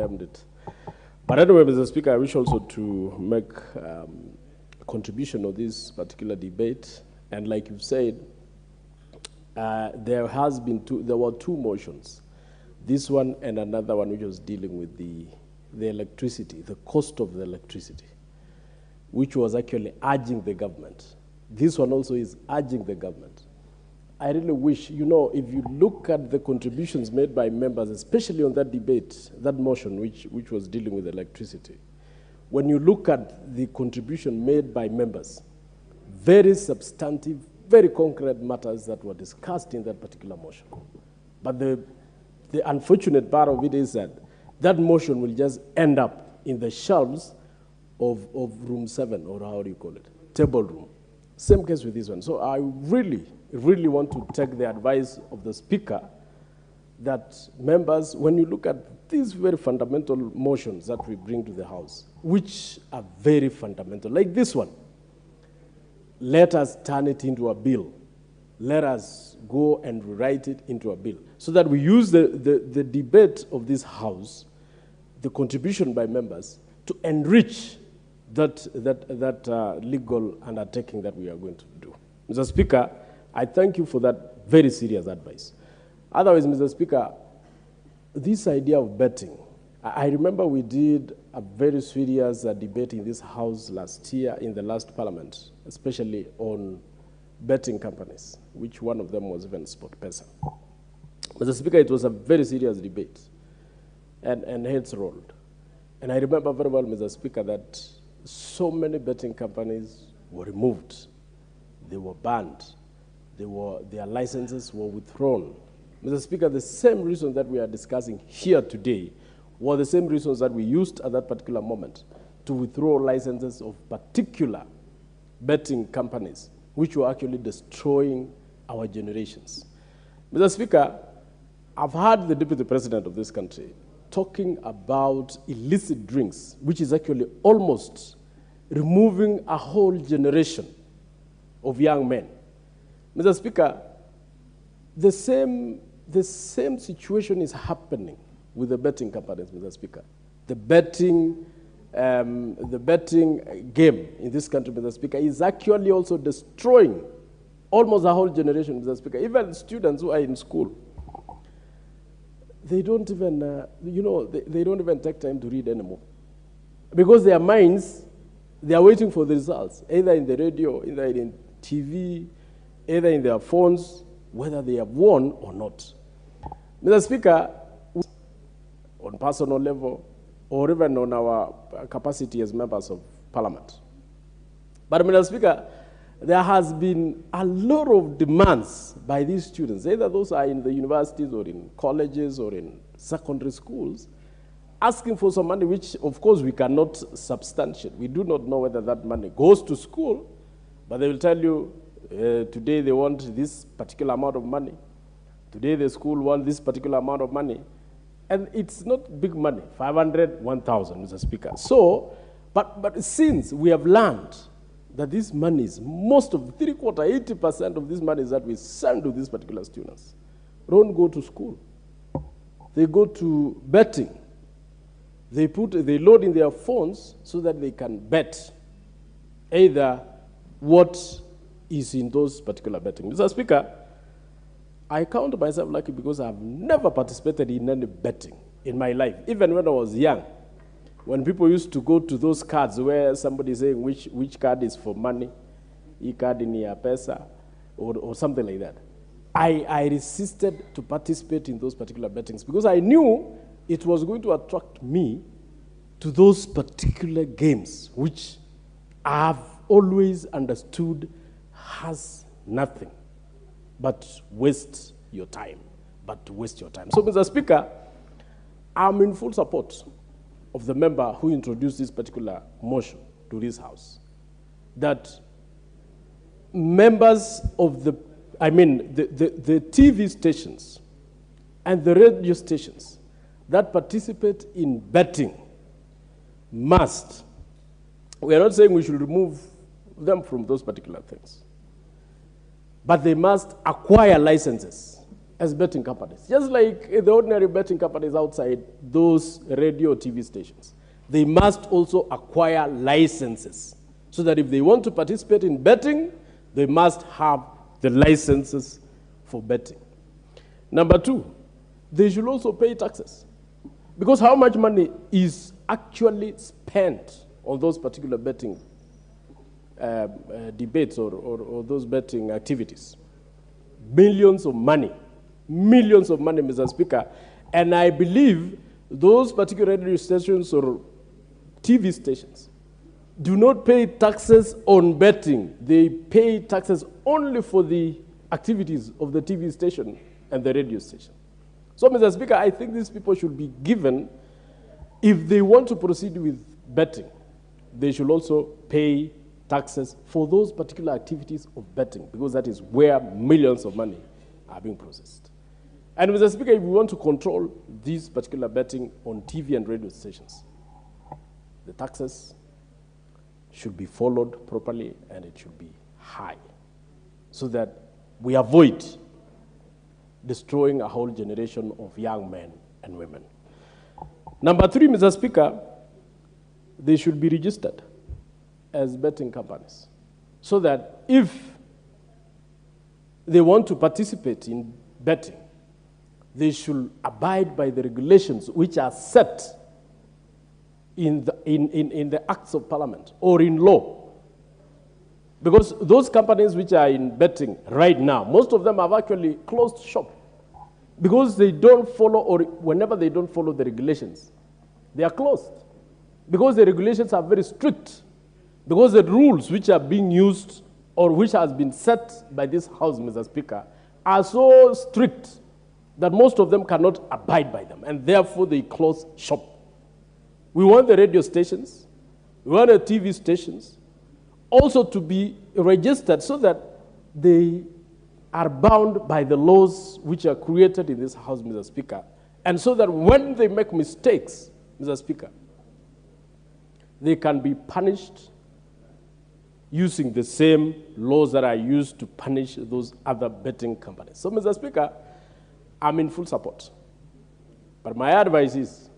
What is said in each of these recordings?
welcomed it. But anyway, Mr. Speaker, I wish also to make a contribution of this particular debate. And like you've said, there were two motions. This one and another one which was dealing with the electricity, the cost of the electricity, which was actually urging the government. This one also is urging the government. I really wish, if you look at the contributions made by members, especially on that debate, that motion which was dealing with electricity, when you look at the contribution made by members, very substantive, very concrete matters that were discussed in that particular motion. But the unfortunate part of it is that that motion will just end up in the shelves of room 7, or how do you call it, table room. Same case with this one. So I really want to take the advice of the Speaker that members, when you look at these very fundamental motions that we bring to the House, which are very fundamental, like this one, let us turn it into a bill. Let us go and rewrite it into a bill so that we use the debate of this House, the contribution by members, to enrich that legal undertaking that we are going to do. Mr. Speaker, I thank you for that very serious advice. Otherwise, Mr. Speaker, this idea of betting, I remember we did a very serious debate in this House last year, in the last Parliament, especially on betting companies, which one of them was even SportPesa. Mr. Speaker, it was a very serious debate, and heads rolled. And I remember very well, Mr. Speaker, that so many betting companies were removed. They were banned. Their licenses were withdrawn. Mr. Speaker, the same reason that we are discussing here today were the same reasons that we used at that particular moment to withdraw licenses of particular betting companies, which were actually destroying our generations. Mr. Speaker, I've heard the Deputy President of this country talking about illicit drinks, which is actually almost removing a whole generation of young men. Mr. Speaker, the same situation is happening with the betting companies, Mr. Speaker. The betting game in this country, Mr. Speaker, is actually also destroying almost a whole generation, Mr. Speaker. Even students who are in school, they don't even, they don't even take time to read anymore. Because their minds, they are waiting for the results, either in the radio, either in TV, either in their phones, whether they have won or not. Mr. Speaker, on personal level, or even on our capacity as members of Parliament. But, Mr. Speaker, there has been a lot of demands by these students, either those are in the universities or in colleges or in secondary schools, asking for some money, which, of course, we cannot substantiate. We do not know whether that money goes to school, but they will tell you, today they want this particular amount of money. Today the school wants this particular amount of money. And it's not big money, 500, 1,000, Mr. Speaker. So, but since we have learned that these monies, most of 80% of these monies that we send to these particular students don't go to school. They go to betting. They load in their phones so that they can bet either what is in those particular betting. Mr. Speaker, I count myself lucky because I've never participated in any betting in my life, even when I was young. When people used to go to those cards where somebody is saying which card is for money, e card in your pesa, or something like that. I resisted to participate in those particular bettings because I knew it was going to attract me to those particular games, which I've always understood has nothing but waste your time, So, Mr. Speaker, I'm in full support of the member who introduced this particular motion to this House, that members of the TV stations and the radio stations that participate in betting must, we are not saying we should remove them from those particular things, but they must acquire licenses as betting companies, just like the ordinary betting companies outside those radio TV stations. They must also acquire licenses so that if they want to participate in betting, they must have the licenses for betting. Number two, they should also pay taxes. Because how much money is actually spent on those particular betting debates or those betting activities? Millions of money, Mr. Speaker. And I believe those particular radio stations or TV stations do not pay taxes on betting. They pay taxes only for the activities of the TV station and the radio station. So, Mr. Speaker, I think these people should be given, if they want to proceed with betting, they should also pay taxes for those particular activities of betting, because that is where millions of money are being processed. And Mr. Speaker, if we want to control these particular betting on TV and radio stations, the taxes should be followed properly and it should be high so that we avoid destroying a whole generation of young men and women. Number three, Mr. Speaker, they should be registered as betting companies so that if they want to participate in betting, they should abide by the regulations which are set in the acts of parliament or in law. Because those companies which are in betting right now, most of them have actually closed shop because they don't follow, or whenever they don't follow the regulations, they are closed. Because the regulations are very strict. Because the rules which are being used or which has been set by this House, Mr. Speaker, are so strict that most of them cannot abide by them, and therefore they close shop. We want the radio stations, we want the TV stations also to be registered so that they are bound by the laws which are created in this House, Mr. Speaker, and so that when they make mistakes, Mr. Speaker, they can be punished using the same laws that are used to punish those other betting companies. So, Mr. Speaker, I'm in full support. But my advice is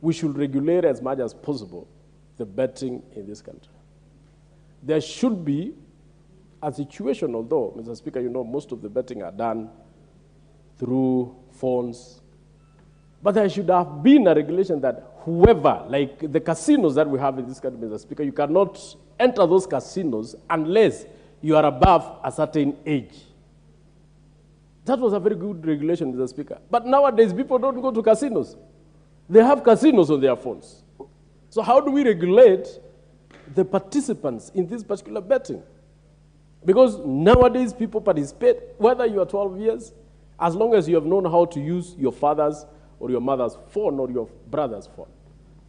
we should regulate as much as possible the betting in this country. There should be a situation, although, Mr. Speaker, you know, most of the betting are done through phones, but there should have been a regulation that whoever, like the casinos that we have in this country, Mr. Speaker, you cannot enter those casinos unless you are above a certain age. That was a very good regulation, Mr. Speaker. But nowadays, people don't go to casinos. They have casinos on their phones. So how do we regulate the participants in this particular betting? Because nowadays, people participate, whether you are 12 years, as long as you have known how to use your father's or your mother's phone or your brother's phone.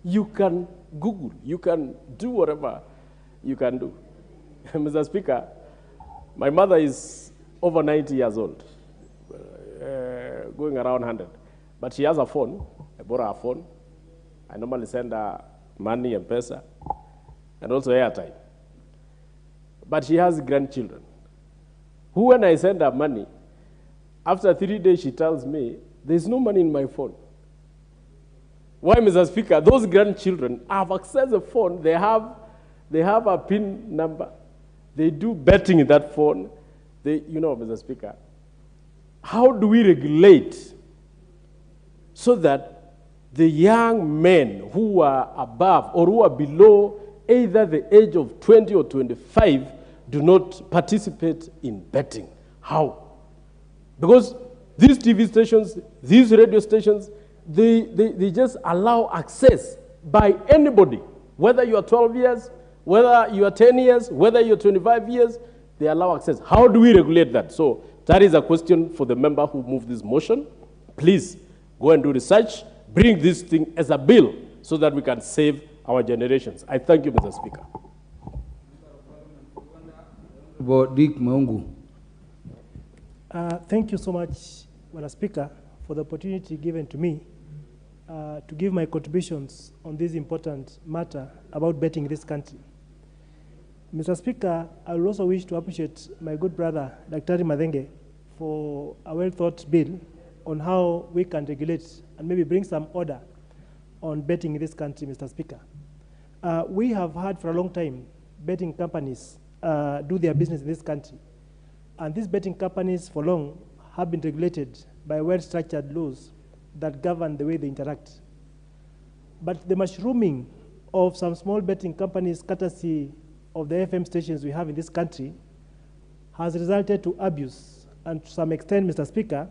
You can Google, you can do whatever you can do. Mr. Speaker, my mother is over 90 years old, going around 100. But she has a phone. I bought her a phone. I normally send her money and pesa, and also airtime. But she has grandchildren, who when I send her money, after 3 days she tells me, there's no money in my phone. Why, Mr. Speaker? Those grandchildren have accessed the phone. They have a PIN number. They do betting in that phone. You know, Mr. Speaker, how do we regulate so that the young men who are above or who are below either the age of 20 or 25 do not participate in betting? How? Because these TV stations, these radio stations, they just allow access by anybody, whether you are 12 years, whether you are 10 years, whether you're 25 years, they allow access. How do we regulate that? So that is a question for the member who moved this motion. Please go and do research, bring this thing as a bill so that we can save our generations. I thank you, Mr. Speaker. Thank you so much, Mr. Speaker, for the opportunity given to me to give my contributions on this important matter about betting in this country. Mr. Speaker, I will also wish to appreciate my good brother, Dr. Madenge, for a well-thought bill on how we can regulate and maybe bring some order on betting in this country, Mr. Speaker. We have had for a long time betting companies do their business in this country. And these betting companies for long have been regulated by well-structured laws that govern the way they interact. But the mushrooming of some small betting companies, courtesy of the FM stations we have in this country, has resulted to abuse and to some extent, Mr. Speaker,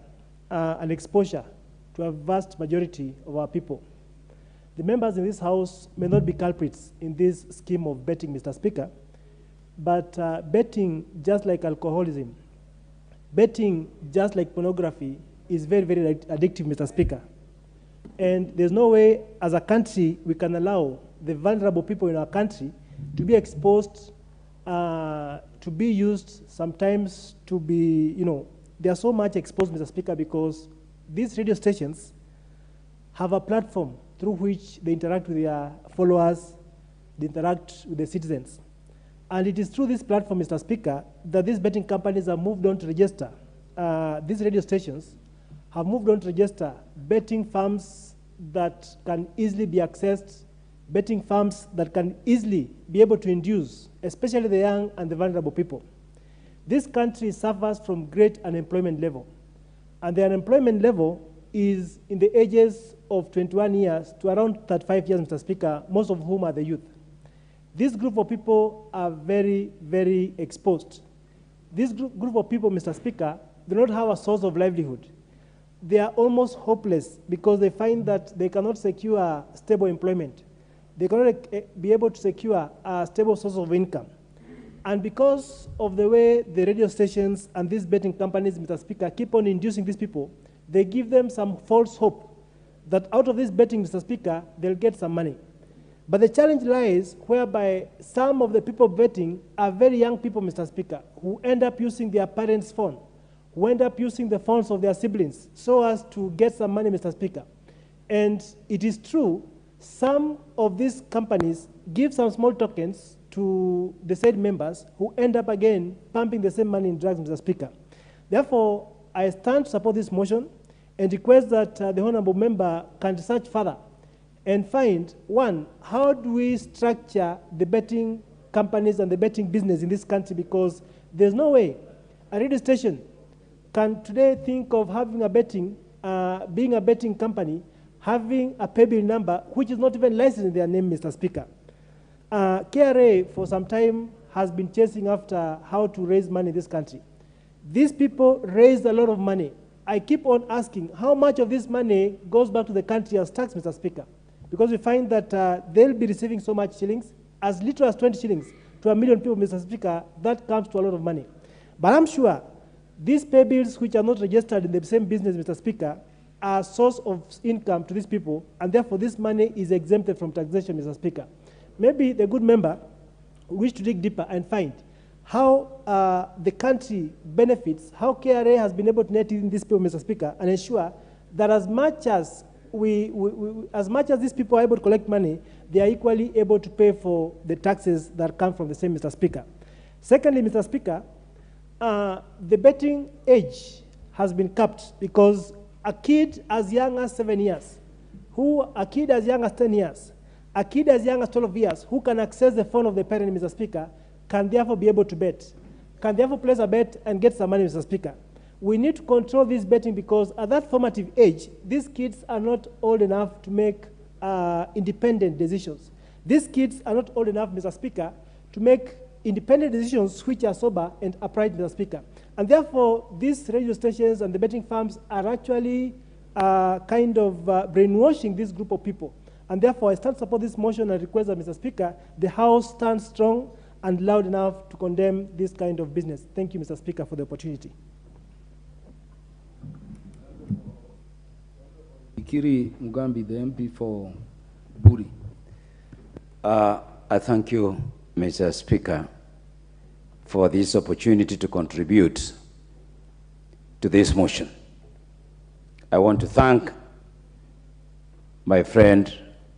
an exposure to a vast majority of our people. The members in this House may not be culprits in this scheme of betting, Mr. Speaker, but betting, just like alcoholism, betting, just like pornography, is very, very addictive, Mr. Speaker. And there's no way, as a country, we can allow the vulnerable people in our country to be exposed, to be used, sometimes to be, they are so much exposed, Mr. Speaker, because these radio stations have a platform through which they interact with their followers, they interact with the citizens. And it is through this platform, Mr. Speaker, that these betting companies have moved on to register. These radio stations have moved on to register betting firms that can easily be accessed, betting firms that can easily be able to induce, especially the young and the vulnerable people. This country suffers from great unemployment level. And the unemployment level is in the ages of 21 years to around 35 years, Mr. Speaker, most of whom are the youth. This group of people are very, very exposed. This group of people, Mr. Speaker, do not have a source of livelihood. They are almost hopeless because they find that they cannot secure stable employment. They cannot be able to secure a stable source of income. And because of the way the radio stations and these betting companies, Mr. Speaker, keep on inducing these people, they give them some false hope that out of this betting, Mr. Speaker, they'll get some money. But the challenge lies whereby some of the people betting are very young people, Mr. Speaker, who end up using their parents' phone, who end up using the phones of their siblings so as to get some money, Mr. Speaker. And it is true, some of these companies give some small tokens to the said members who end up again pumping the same money in drugs, Mr. Speaker. Therefore, I stand to support this motion and request that the honorable member can research further and find, one, how do we structure the betting companies and the betting business in this country, because there's no way a radio station can today think of having a betting, being a betting company, having a paybill number which is not even licensed in their name, Mr. Speaker. KRA for some time has been chasing after how to raise money in this country. These people raised a lot of money. I keep on asking how much of this money goes back to the country as tax, Mr. Speaker, because we find that they'll be receiving so much shillings, as little as 20 shillings to 1 million people, Mr. Speaker. That comes to a lot of money. But I'm sure these pay bills which are not registered in the same business, Mr. Speaker, are a source of income to these people, and therefore this money is exempted from taxation, Mr. Speaker. Maybe the good member wish to dig deeper and find how the country benefits, how KRA has been able to net in these people, Mr. Speaker, and ensure that as much as these people are able to collect money, they are equally able to pay for the taxes that come from the same, Mr. Speaker. Secondly, Mr. Speaker, the betting age has been capped because a kid as young as 7 years, a kid as young as 10 years, a kid as young as 12 years who can access the phone of the parent, Mr. Speaker, can therefore be able to bet, can therefore place a bet and get some money, Mr. Speaker. We need to control this betting because at that formative age, these kids are not old enough to make independent decisions. These kids are not old enough, Mr. Speaker, to make independent decisions which are sober and upright, Mr. Speaker. And therefore, these radio stations and the betting firms are actually kind of brainwashing this group of people. And therefore, I stand to support this motion and request that, Mr. Speaker, the House stands strong and loud enough to condemn this kind of business. Thank you, Mr. Speaker, for the opportunity. Ikiri Mugambi, the MP for Buri. I thank you, Mr. Speaker, for this opportunity to contribute to this motion. I want to thank my friend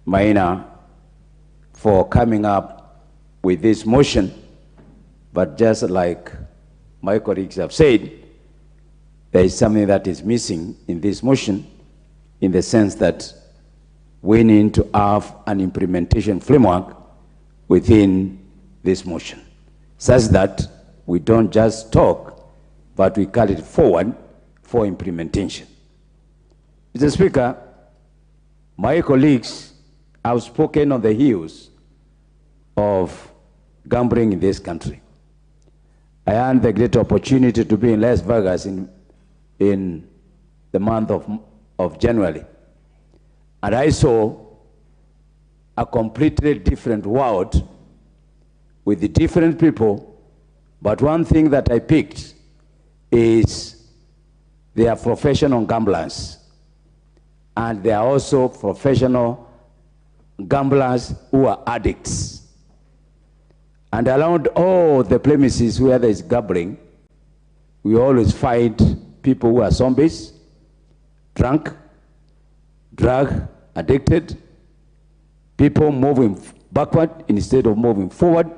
Maina for coming up with this motion, but just like my colleagues have said, there is something that is missing in this motion, in the sense that we need to have an implementation framework within this motion, such that we don't just talk, but we carry it forward for implementation. Mr. Speaker, my colleagues have spoken on the heels of gambling in this country. I had the great opportunity to be in Las Vegas in the month of January. And I saw a completely different world with the different people. But one thing that I picked is they are professional gamblers. And they are also professional gamblers who are addicts. And around all the premises where there is gambling, we always find people who are zombies, drunk, drug addicted, people moving backward instead of moving forward.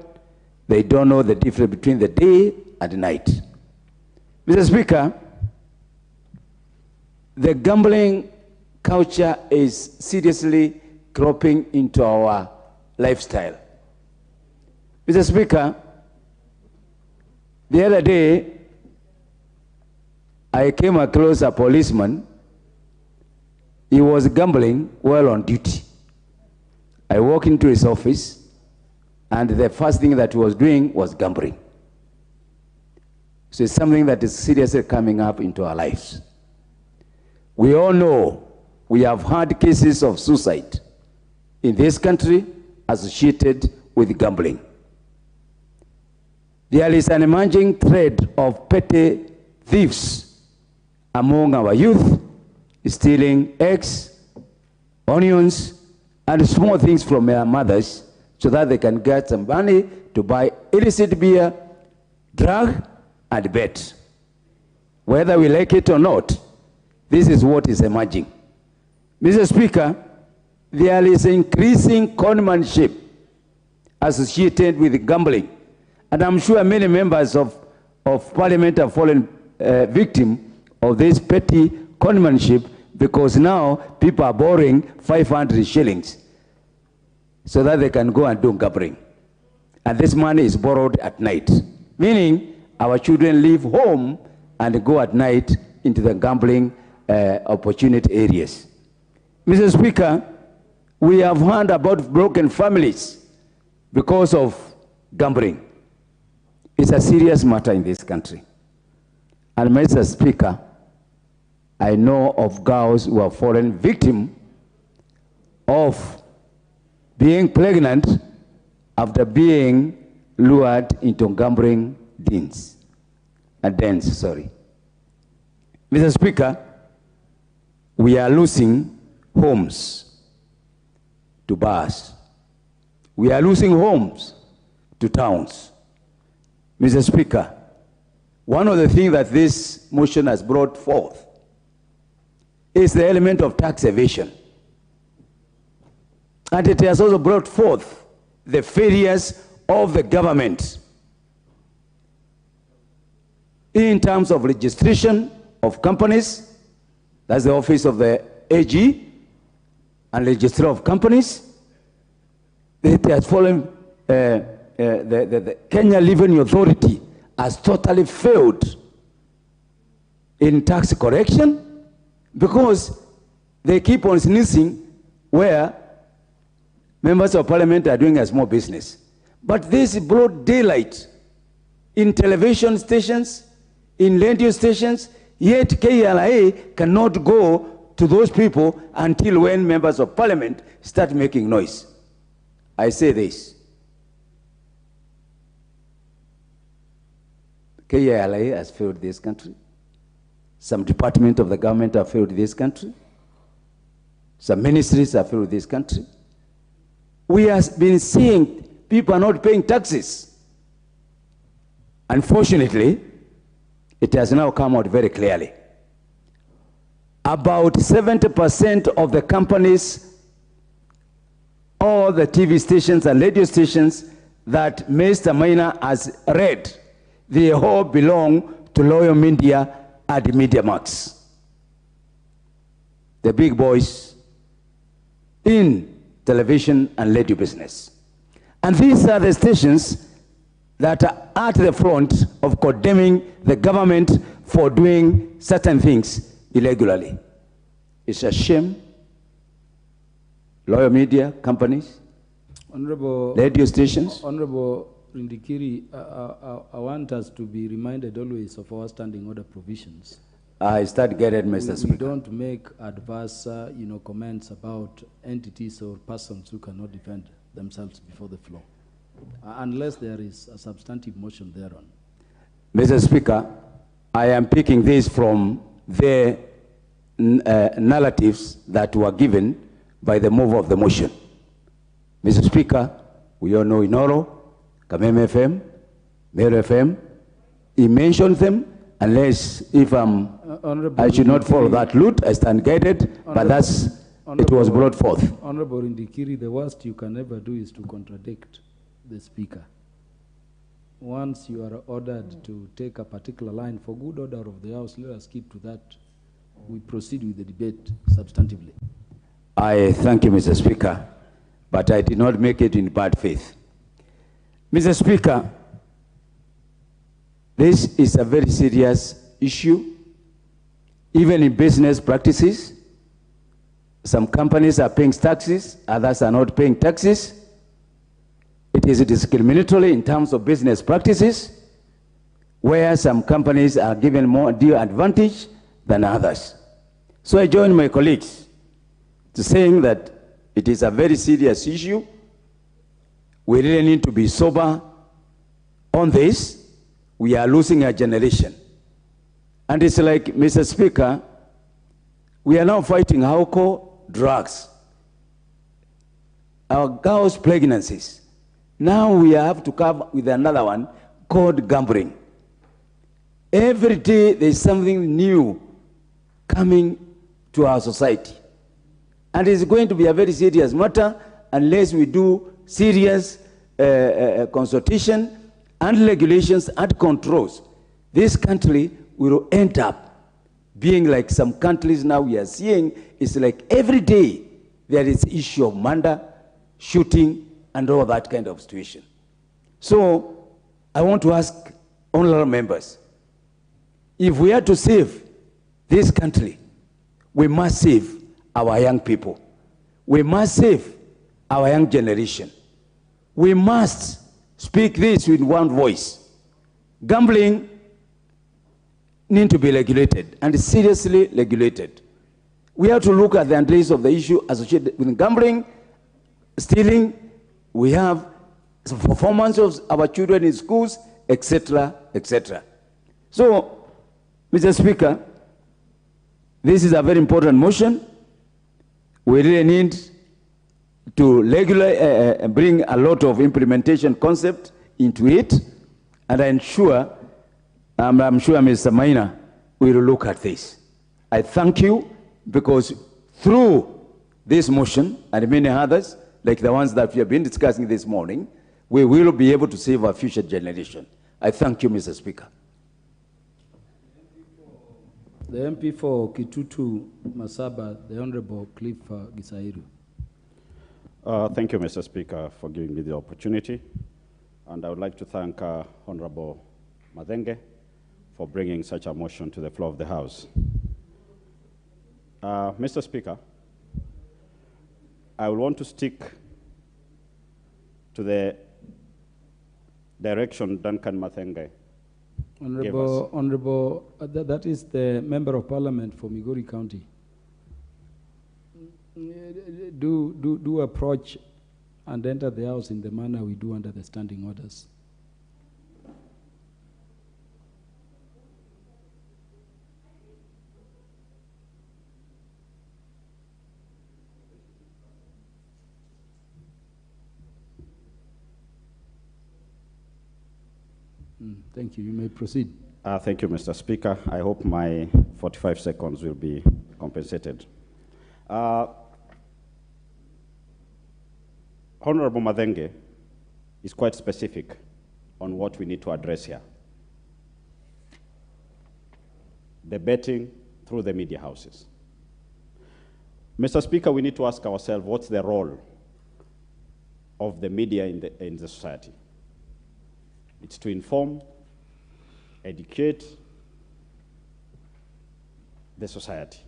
They don't know the difference between the day and night. Mr. Speaker, the gambling culture is seriously cropping into our lifestyle. Mr. Speaker, the other day, I came across a policeman. He was gambling while on duty. I walked into his office, and the first thing that he was doing was gambling. So it's something that is seriously coming up into our lives. We all know we have had cases of suicide in this country associated with gambling. There is an emerging trend of petty thieves among our youth, stealing eggs, onions, and small things from their mothers so that they can get some money to buy illicit beer, drug, and bet. Whether we like it or not, this is what is emerging. Mr. Speaker, there is increasing conmanship associated with gambling. And I'm sure many members of Parliament have fallen victim of this petty conmanship, because now people are borrowing 500 shillings so that they can go and do gambling. And this money is borrowed at night, meaning our children leave home and go at night into the gambling opportunity areas. Mr. Speaker, we have heard about broken families because of gambling. It's a serious matter in this country. And Mr. Speaker, I know of girls who have fallen victim of being pregnant after being lured into gambling dens. Mr. Speaker, we are losing homes to bars. We are losing homes to towns. Mr. Speaker, one of the things that this motion has brought forth is the element of tax evasion. And it has also brought forth the failures of the government in terms of registration of companies. That's the office of the AG and registrar of companies. It has fallen, the Kenya Revenue Authority has totally failed in tax correction, because they keep on sneezing where members of parliament are doing a small business. But this broad daylight in television stations, in radio stations, yet KLIA cannot go to those people until when members of parliament start making noise. I say this. KLIA has failed this country. Some departments of the government have failed this country. Some ministries have failed this country. We have been seeing people are not paying taxes. Unfortunately, it has now come out very clearly. About 70% of the companies, all the TV stations and radio stations that Mr. Maina has read, they all belong to Loyal Media are the media marks, the big boys in television and radio business. And these are the stations that are at the front of condemning the government for doing certain things irregularly. It's a shame. Loyal media companies, Honorable radio stations. Honorable Rindikiri, I want us to be reminded always of our standing order provisions. I start getting, Mr. Speaker. We don't make adverse, comments about entities or persons who cannot defend themselves before the floor, unless there is a substantive motion thereon. Mr. Speaker, I am picking this from the narratives that were given by the mover of the motion. Mr. Speaker, we all know Inoro, Kameme FM, Meru FM. He mentioned them, unless if I should not follow that route, I stand guided, but it was brought forth. Honorable Indikiri, the worst you can ever do is to contradict the Speaker. Once you are ordered to take a particular line for good order of the House, let us keep to that. We proceed with the debate substantively. I thank you, Mr. Speaker, but I did not make it in bad faith. Mr. Speaker, this is a very serious issue. Even in business practices, some companies are paying taxes, others are not paying taxes. It is discriminatory in terms of business practices, where some companies are given more due advantage than others. So I join my colleagues to saying that it is a very serious issue. We really need to be sober on this. We are losing a generation. And it's like, Mr. Speaker, we are now fighting alcohol, drugs, our girls' pregnancies. Now we have to come with another one called gambling. Every day there's something new coming to our society. And it's going to be a very serious matter unless we do serious consultation and regulations and controls. This country will end up being like some countries now we are seeing. It's like every day there is issue of murder, shooting, and all that kind of situation. So I want to ask honorable members, if we are to save this country, we must save our young people. We must save our young generation. We must speak this with one voice. Gambling needs to be regulated, and seriously regulated. We have to look at the underlying of the issue associated with gambling, stealing. We have performance of our children in schools, etc., etc. So, Mr. Speaker, this is a very important motion. We really need to bring a lot of implementation concept into it, and I'm sure Mr. Maina will look at this. I thank you, because through this motion and many others, like the ones that we have been discussing this morning, we will be able to save our future generation. I thank you, Mr. Speaker. The MP for Kitutu Masaba, the Honorable Cliff Gisairu. Thank you, Mr. Speaker, for giving me the opportunity. And I would like to thank Honorable Madenge for bringing such a motion to the floor of the House. Mr. Speaker, I will want to stick to the direction Duncan Mathenge Honorable, that is the Member of Parliament for Migori County. Do approach and enter the House in the manner we do under the standing orders. Thank you. You may proceed. Thank you, Mr. Speaker. I hope my 45 seconds will be compensated. Honorable Madenge is quite specific on what we need to address here. the betting through the media houses. Mr. Speaker, we need to ask ourselves, what's the role of the media in the society? It's to inform, educate the society.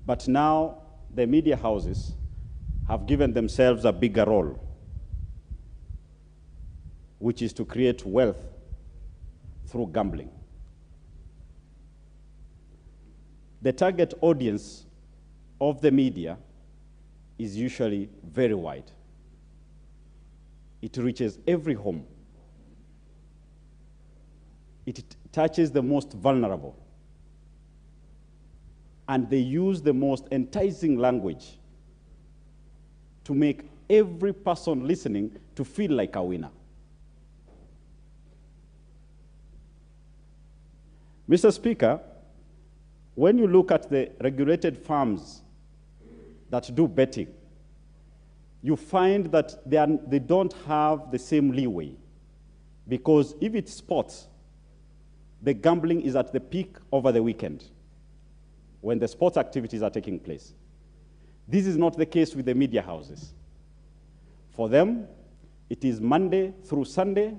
But now the media houses have given themselves a bigger role, which is to create wealth through gambling. The target audience of the media is usually very wide. It reaches every home. It touches the most vulnerable. And they use the most enticing language to make every person listening to feel like a winner. Mr. Speaker, when you look at the regulated firms that do betting, you find that they don't have the same leeway, because if it's sports, the gambling is at the peak over the weekend when the sports activities are taking place. This is not the case with the media houses. For them, it is Monday through Sunday,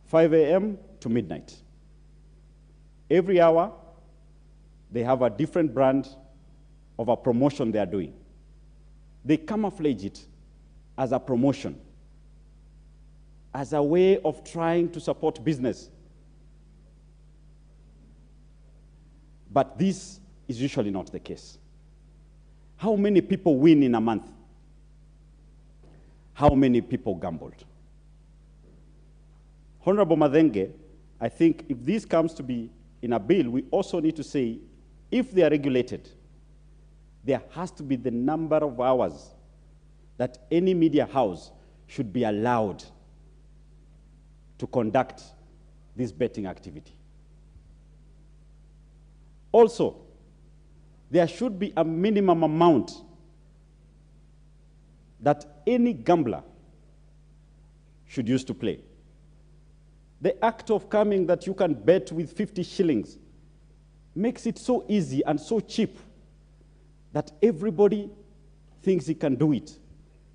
5 a.m. to midnight. Every hour, they have a different brand of a promotion they are doing. They camouflage it as a promotion, as a way of trying to support business. But this is usually not the case. How many people win in a month? How many people gambled? Honorable Madenge, I think if this comes to be in a bill, we also need to say, if they are regulated, there has to be the number of hours that any media house should be allowed to conduct this betting activity. Also, there should be a minimum amount that any gambler should use to play. The act of coming that you can bet with 50 shillings makes it so easy and so cheap that everybody thinks he can do it.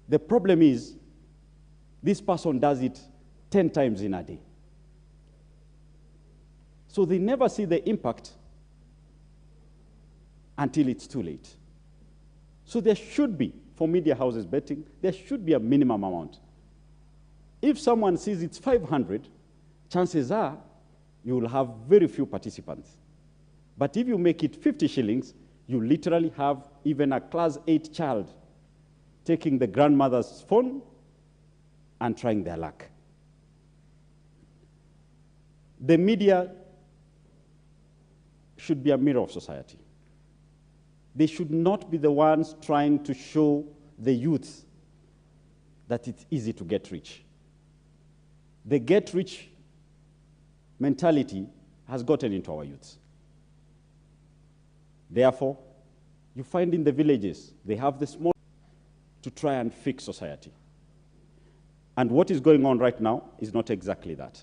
The problem is, this person does it 10 times in a day. So they never see the impact until it's too late. So there should be, for media houses betting, there should be a minimum amount. If someone sees it's 500, chances are you will have very few participants. But if you make it 50 shillings, you literally have even a class 8 child taking the grandmother's phone and trying their luck. The media should be a mirror of society. They should not be the ones trying to show the youth that it's easy to get rich. The get rich mentality has gotten into our youths. Therefore, you find in the villages, they have the small to try and fix society. And what is going on right now is not exactly that.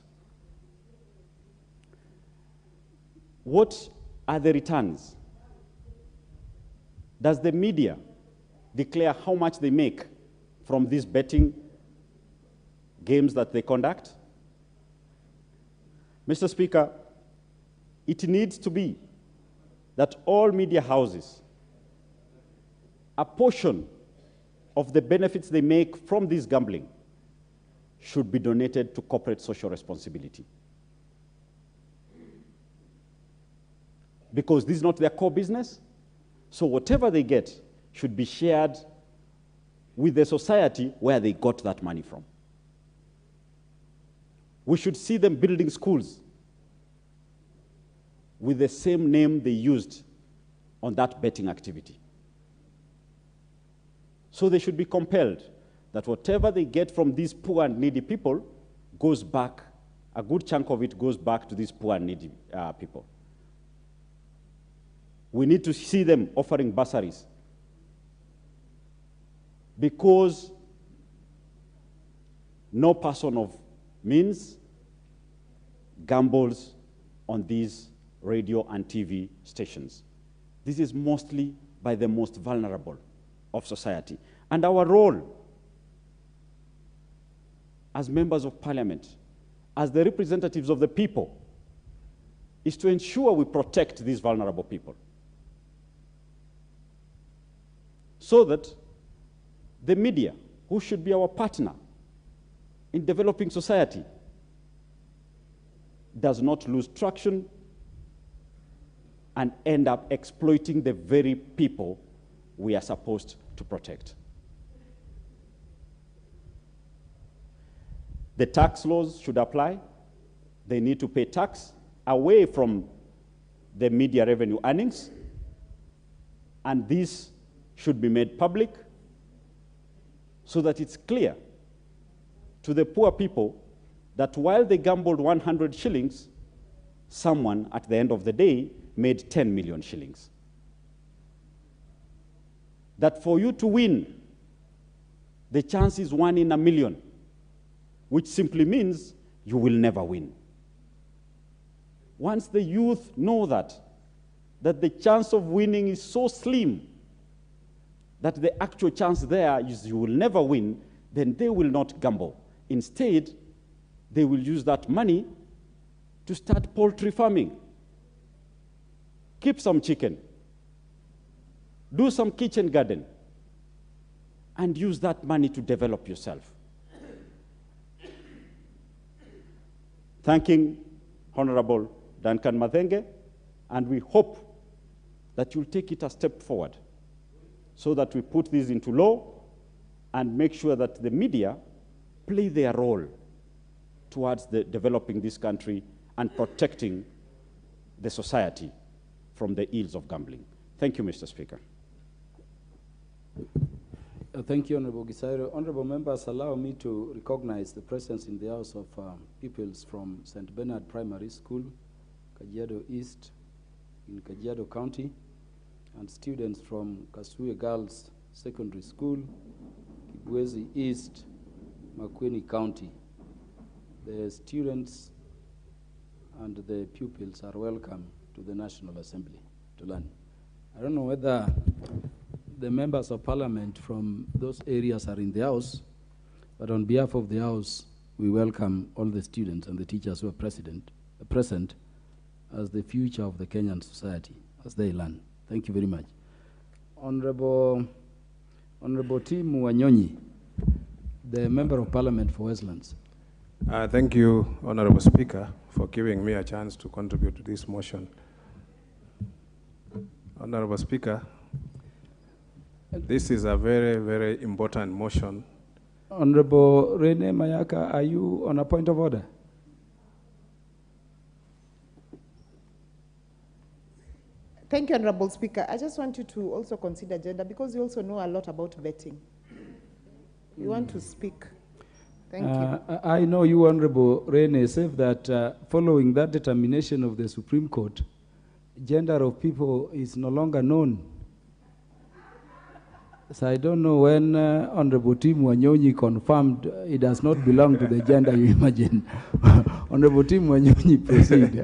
What are the returns? Does the media declare how much they make from these betting games that they conduct? Mr. Speaker, it needs to be that all media houses, a portion of the benefits they make from this gambling should be donated to corporate social responsibility. Because this is not their core business, so whatever they get should be shared with the society where they got that money from. We should see them building schools with the same name they used on that betting activity. So they should be compelled that whatever they get from these poor and needy people goes back, a good chunk of it goes back to these poor and needy people. We need to see them offering bursaries, because no person of means gambles on these radio and TV stations. This is mostly by the most vulnerable of society. And our role as members of parliament, as the representatives of the people, is to ensure we protect these vulnerable people, so that the media, who should be our partner in developing society, does not lose traction and end up exploiting the very people we are supposed to protect. The tax laws should apply. They need to pay tax away from the media revenue earnings, and this should be made public so that it's clear to the poor people that while they gambled 100 shillings, someone at the end of the day made 10 million shillings. That for you to win, the chance is 1 in a million, which simply means you will never win. Once the youth know that the chance of winning is so slim, that the actual chance there is you will never win, then they will not gamble. Instead, they will use that money to start poultry farming. Keep some chicken, do some kitchen garden, and use that money to develop yourself. Thanking Honorable Duncan Mathenge, and we hope that you'll take it a step forward so that we put this into law and make sure that the media play their role towards developing this country and protecting the society from the ills of gambling. Thank you, Mr. Speaker. Thank you, Honorable Gisairo. Honorable members, allow me to recognize the presence in the House of pupils from St. Bernard Primary School, Kajiado East, in Kajiado County, and students from Kasuye Girls Secondary School, Kibwezi East, Makueni County. The students and the pupils are welcome to the National Assembly to learn. I don't know whether the members of parliament from those areas are in the House, but on behalf of the House, we welcome all the students and the teachers who are present as the future of the Kenyan society, as they learn. Thank you very much. Honorable Tim Wanyonyi, the Member of Parliament for Westlands. Thank you, Honorable Speaker, for giving me a chance to contribute to this motion. Honorable Speaker, this is a very, very important motion. Honorable Rene Mayaka, are you on a point of order? Thank you, Honorable Speaker. I just want you to also consider gender, because you also know a lot about betting. You want to speak. Thank you. I know you, Honorable Rene, said that following that determination of the Supreme Court, gender of people is no longer known. So I don't know when Honorable Tim Wanyonyi confirmed it does not belong to the gender you imagine. Honorable Tim Wanyonyi, proceed.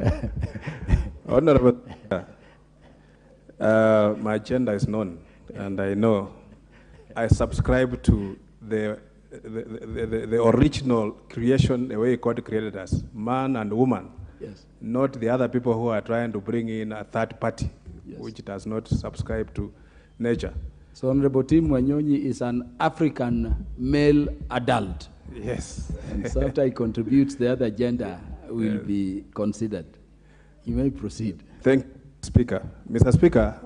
Honorable, my gender is known, and I know I subscribe to the original creation, the way God created us, man and woman. Yes. Not the other people who are trying to bring in a third party, yes, which does not subscribe to nature. So Honorable Tim Wanyonyi is an African male adult. Yes. And so after he contributes, the other gender will be considered. You may proceed. Thank you, Speaker. Mr. Speaker,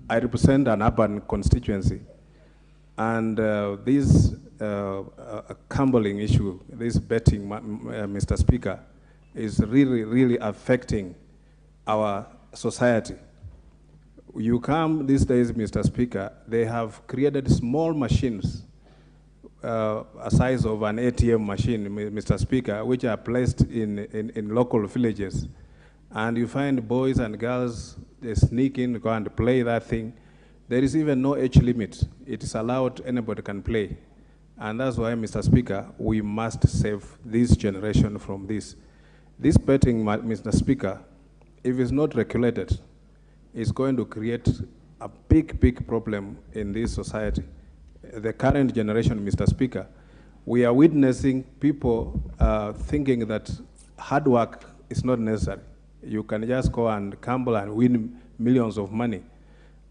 I represent an urban constituency, and this gambling issue, this betting, Mr. Speaker, is really, really affecting our society. You come these days, Mr. Speaker, they have created small machines, a size of an ATM machine, Mr. Speaker, which are placed in local villages. And you find boys and girls, they sneak in, go and play that thing. There is even no age limit. It is allowed, anybody can play. And that's why, Mr. Speaker, we must save this generation from this. This betting, Mr. Speaker, if it's not regulated, is going to create a big, big problem in this society. The current generation, Mr. Speaker, we are witnessing people thinking that hard work is not necessary. You can just go and gamble and win millions of money.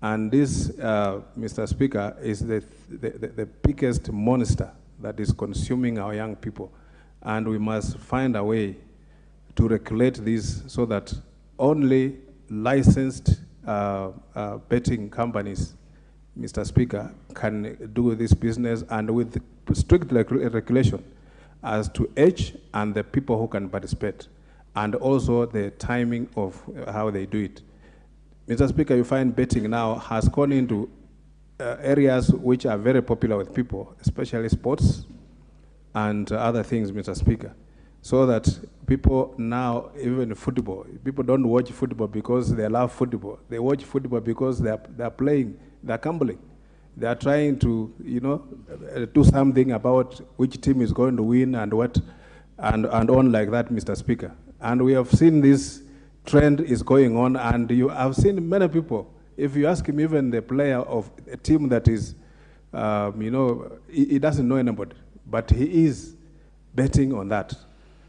And this, Mr. Speaker, is the biggest monster that is consuming our young people. And we must find a way to regulate this so that only licensed betting companies, Mr. Speaker, can do this business, and with strict regulation as to age and the people who can participate, and also the timing of how they do it. Mr. Speaker, you find betting now has gone into areas which are very popular with people, especially sports and other things, Mr. Speaker. So that people now, even football, people don't watch football because they love football. They watch football because they're playing, they're gambling. They are trying to, do something about which team is going to win and what, and on like that, Mr. Speaker. And we have seen this trend is going on, and you have seen many people. If you ask him, even the player of a team that is, he doesn't know anybody, but he is betting on that.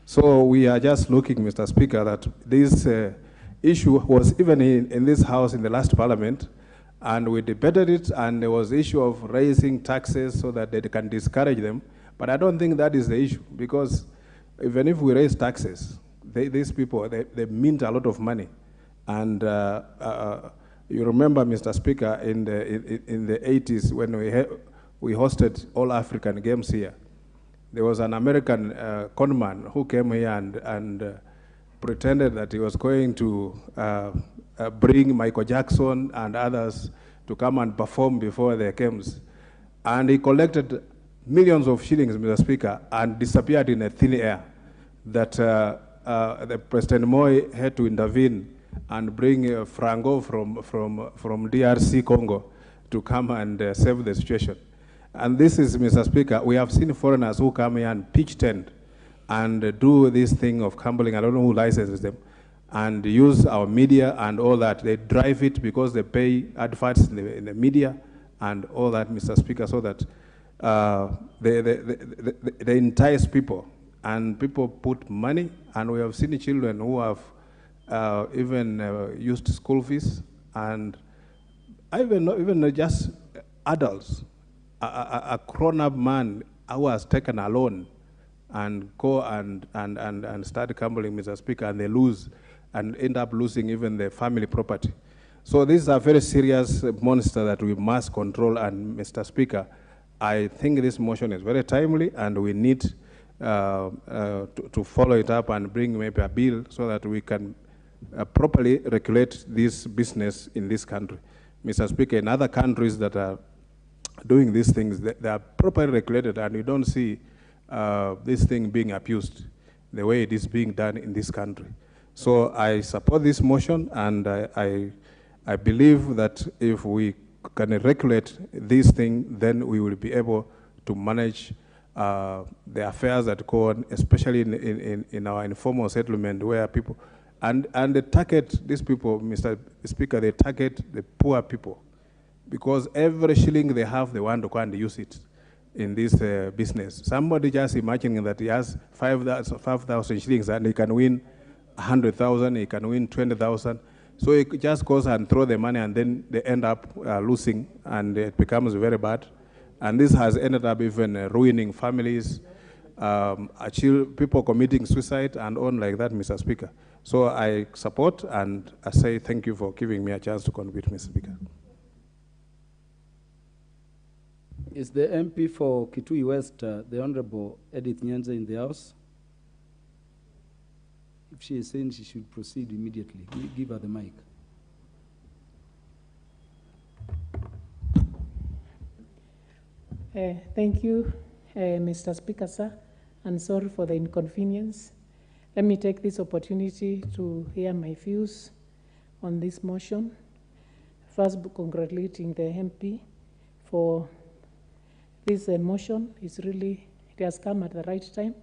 So we are just looking, Mr. Speaker, that this issue was even in this House in the last Parliament, and we debated it, and there was the issue of raising taxes so that they can discourage them. But I don't think that is the issue, because even if we raise taxes, these people, they mint a lot of money. And you remember, Mr. Speaker, in the 80s when we hosted all African Games here, there was an American conman who came here and pretended that he was going to bring Michael Jackson and others to come and perform before the games. And he collected millions of shillings, Mr. Speaker, and disappeared in a thin air. That the President Moi had to intervene and bring Franco from DRC Congo to come and save the situation. And this is, Mr. Speaker, we have seen foreigners who come here and pitch tent and do this thing of gambling. I don't know who licenses them, and use our media and all that. They drive it because they pay adverts in the media and all that, Mr. Speaker, so that they entice people, and people put money. And we have seen children who have even used school fees, and even just adults. A grown-up man who has taken a loan and go and start gambling, Mr. Speaker, and they lose and end up losing even their family property. So this is a very serious monster that we must control. And Mr. Speaker, I think this motion is very timely, and we need to follow it up and bring maybe a bill so that we can properly regulate this business in this country. Mr. Speaker, in other countries that are doing these things, they are properly regulated, and you don't see this thing being abused the way it is being done in this country. So I support this motion, and I believe that if we can regulate this thing, then we will be able to manage the affairs that go on, especially in our informal settlement, where people, and they target these people, Mr. Speaker, they target the poor people, because every shilling they have, they want to go and use it in this business. Somebody just imagining that he has 5,000 shillings and he can win 100,000, he can win 20,000. So he just goes and throw the money, and then they end up losing, and it becomes very bad. And this has ended up even ruining families, people committing suicide and on like that, Mr. Speaker. So I support, and I say thank you for giving me a chance to contribute, Mr. Speaker. Is the MP for Kitui West, the Honorable Edith Nyanza, in the House? If she is saying she should proceed immediately, give her the mic. Thank you, Mr. Speaker, sir, and sorry for the inconvenience. Let me take this opportunity to hear my views on this motion. First, congratulating the MP for this motion. It has come at the right time.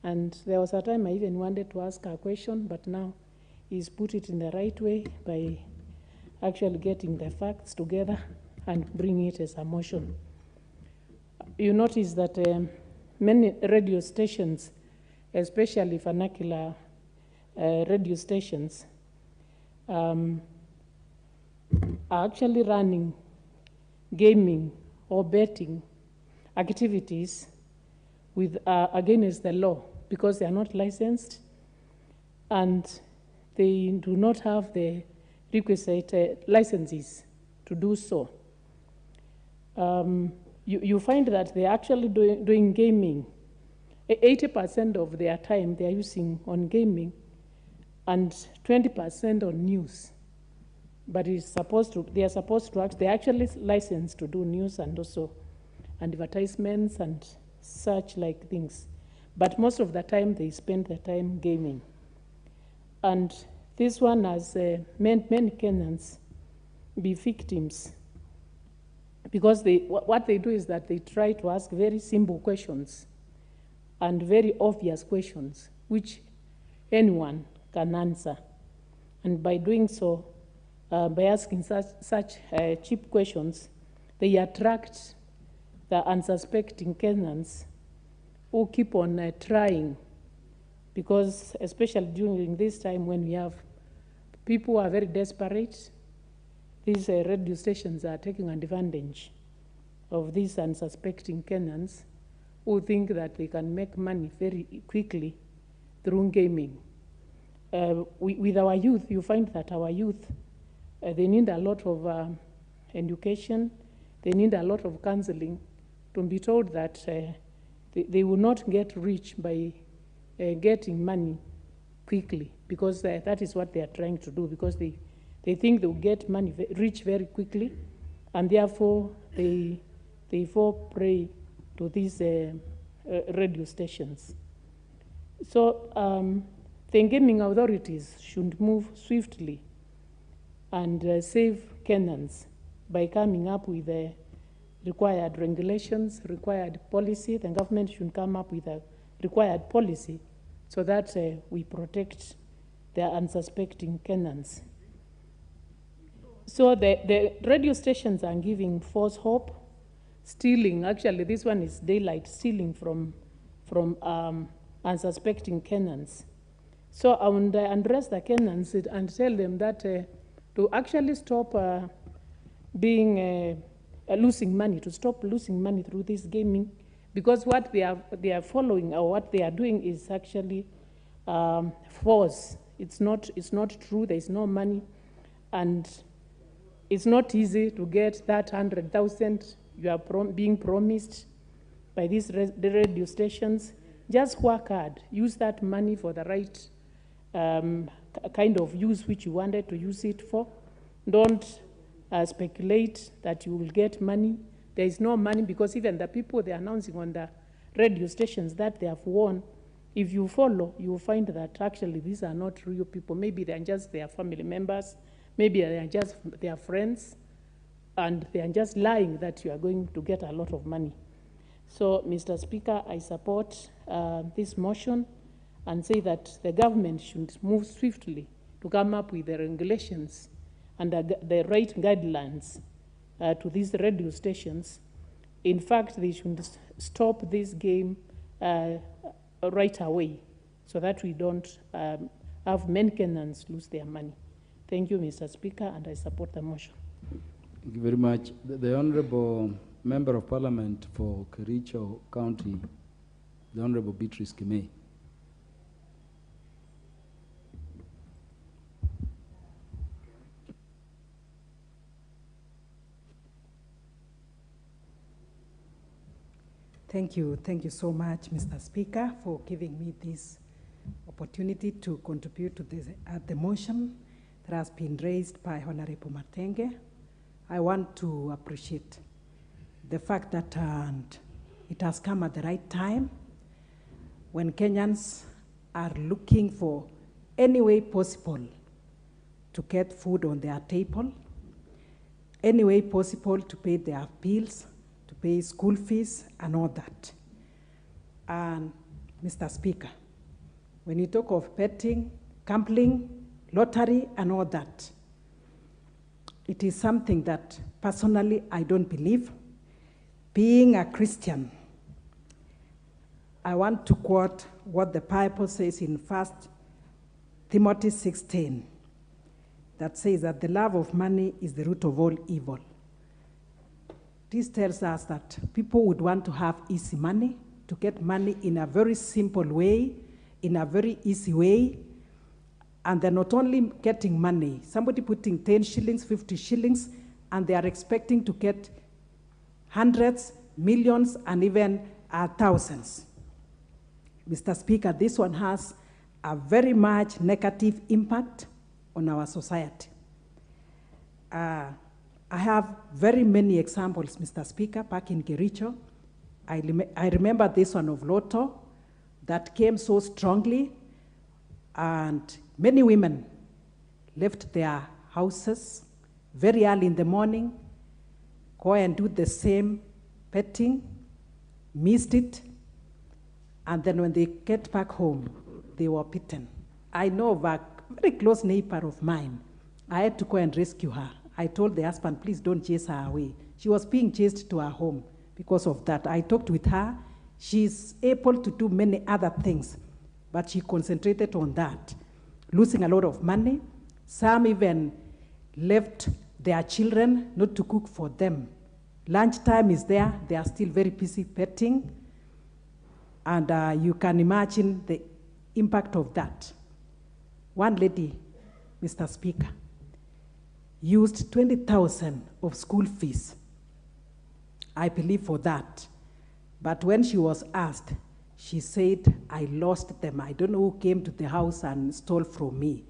And there was a time I even wanted to ask a question, but now he's put it in the right way by actually getting the facts together and bringing it as a motion. You notice that many radio stations, especially vernacular radio stations, are actually running gaming or betting activities with against the law because they are not licensed and they do not have the requisite licenses to do so. You find that they're actually doing gaming. 80% of their time they're using on gaming and 20% on news. But they are supposed to act, they're actually licensed to do news and also advertisements and such like things. But most of the time they spend the time gaming. And this one has many Kenyans be victims because what they do is that they try to ask very simple questions and very obvious questions which anyone can answer. And by doing so, by asking such cheap questions, they attract the unsuspecting Kenyans who keep on trying, because especially during this time when we have people who are very desperate, these radio stations are taking advantage of these unsuspecting Kenyans who think that they can make money very quickly through gaming. With our youth, you find that our youth, they need a lot of education, they need a lot of counseling to be told that they will not get rich by getting money quickly, because that is what they are trying to do, because they think they will get money rich very quickly, and therefore they fall prey to these radio stations. So the gaming authorities should move swiftly and save Kenyans by coming up with required regulations, required policy. The government should come up with a required policy so that we protect the unsuspecting Kenyans. So the radio stations are giving false hope, stealing. Actually, this one is daylight, stealing from unsuspecting Kenyans. So I would address the Kenyans and tell them that to actually stop losing money, to stop losing money through this gaming, because what they are following or what they are doing is actually false. It's not true. There is no money, and it's not easy to get that 100,000 you are being promised by these radio stations. Just work hard. Use that money for the right kind of use which you wanted to use it for. Don't speculate that you will get money. There is no money, because even the people they are announcing on the radio stations that they have won, if you follow, you will find that actually these are not real people. Maybe they are just their family members. Maybe they are just their friends, and they are just lying that you are going to get a lot of money. So, Mr. Speaker, I support this motion and say that the government should move swiftly to come up with the regulations and the right guidelines to these radio stations. In fact, they should stop this game right away so that we don't have many Kenyans lose their money. Thank you, Mr. Speaker, and I support the motion. Thank you very much. The Honorable Member of Parliament for Kericho County, the Honorable Beatrice Kimei. Thank you so much, Mr. Speaker, for giving me this opportunity to contribute to the motion that has been raised by Honorable Matenge. I want to appreciate the fact that it has come at the right time when Kenyans are looking for any way possible to get food on their table, any way possible to pay their bills, to pay school fees and all that. And Mr. Speaker, when you talk of betting, gambling, lottery and all that. It is something that personally I don't believe. Being a Christian, I want to quote what the Bible says in 1 Timothy 16, that says that the love of money is the root of all evil. This tells us that people would want to have easy money, to get money in a very simple way, in a very easy way, and they're not only getting money, somebody putting 10 shillings, 50 shillings, and they are expecting to get hundreds, millions, and even thousands. Mr. Speaker, this one has a very much negative impact on our society. I have very many examples, Mr. Speaker, back in Kericho. I remember this one of Ruto that came so strongly, and many women left their houses very early in the morning, go and do the same petting, missed it, and then when they get back home, they were beaten. I know of a very close neighbor of mine. I had to go and rescue her. I told the husband, please don't chase her away. She was being chased to her home because of that. I talked with her. She's able to do many other things, but she concentrated on that, losing a lot of money. Some even left their children not to cook for them. Lunchtime is there. They are still very busy petting. And you can imagine the impact of that. One lady, Mr. Speaker, used 20,000 of school fees, I believe, for that. But when she was asked, she said, I lost them. I don't know who came to the house and stole from me.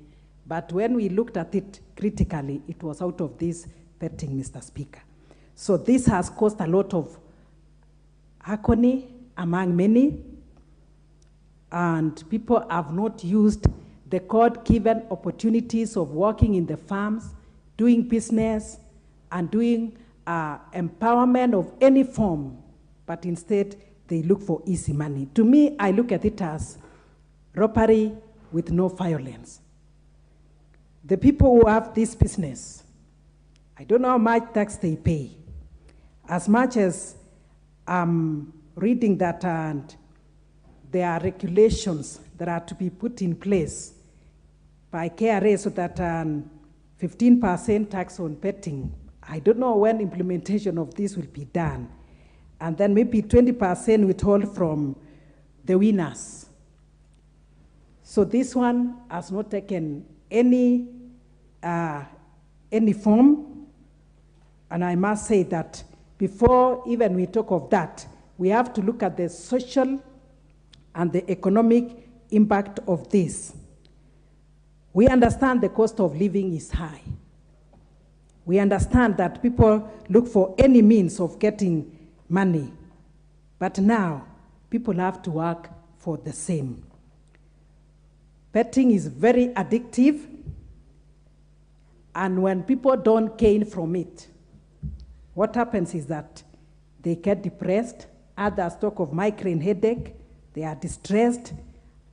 But when we looked at it critically, it was out of this petting, Mr. Speaker. So this has caused a lot of agony among many, and people have not used the God-given opportunities of working in the farms, doing business, and doing empowerment of any form, but instead they look for easy money. To me, I look at it as robbery with no violence. The people who have this business, I don't know how much tax they pay. As much as I'm reading that, and there are regulations that are to be put in place by KRA so that 15% tax on betting. I don't know when implementation of this will be done. And then maybe 20% withhold from the winners. So this one has not taken any form. And I must say that before even we talk of that, we have to look at the social and the economic impact of this. We understand the cost of living is high. We understand that people look for any means of getting money. But now, people have to work for the same. Betting is very addictive, and when people don't gain from it, what happens is that they get depressed, others talk of migraine headache, they are distressed,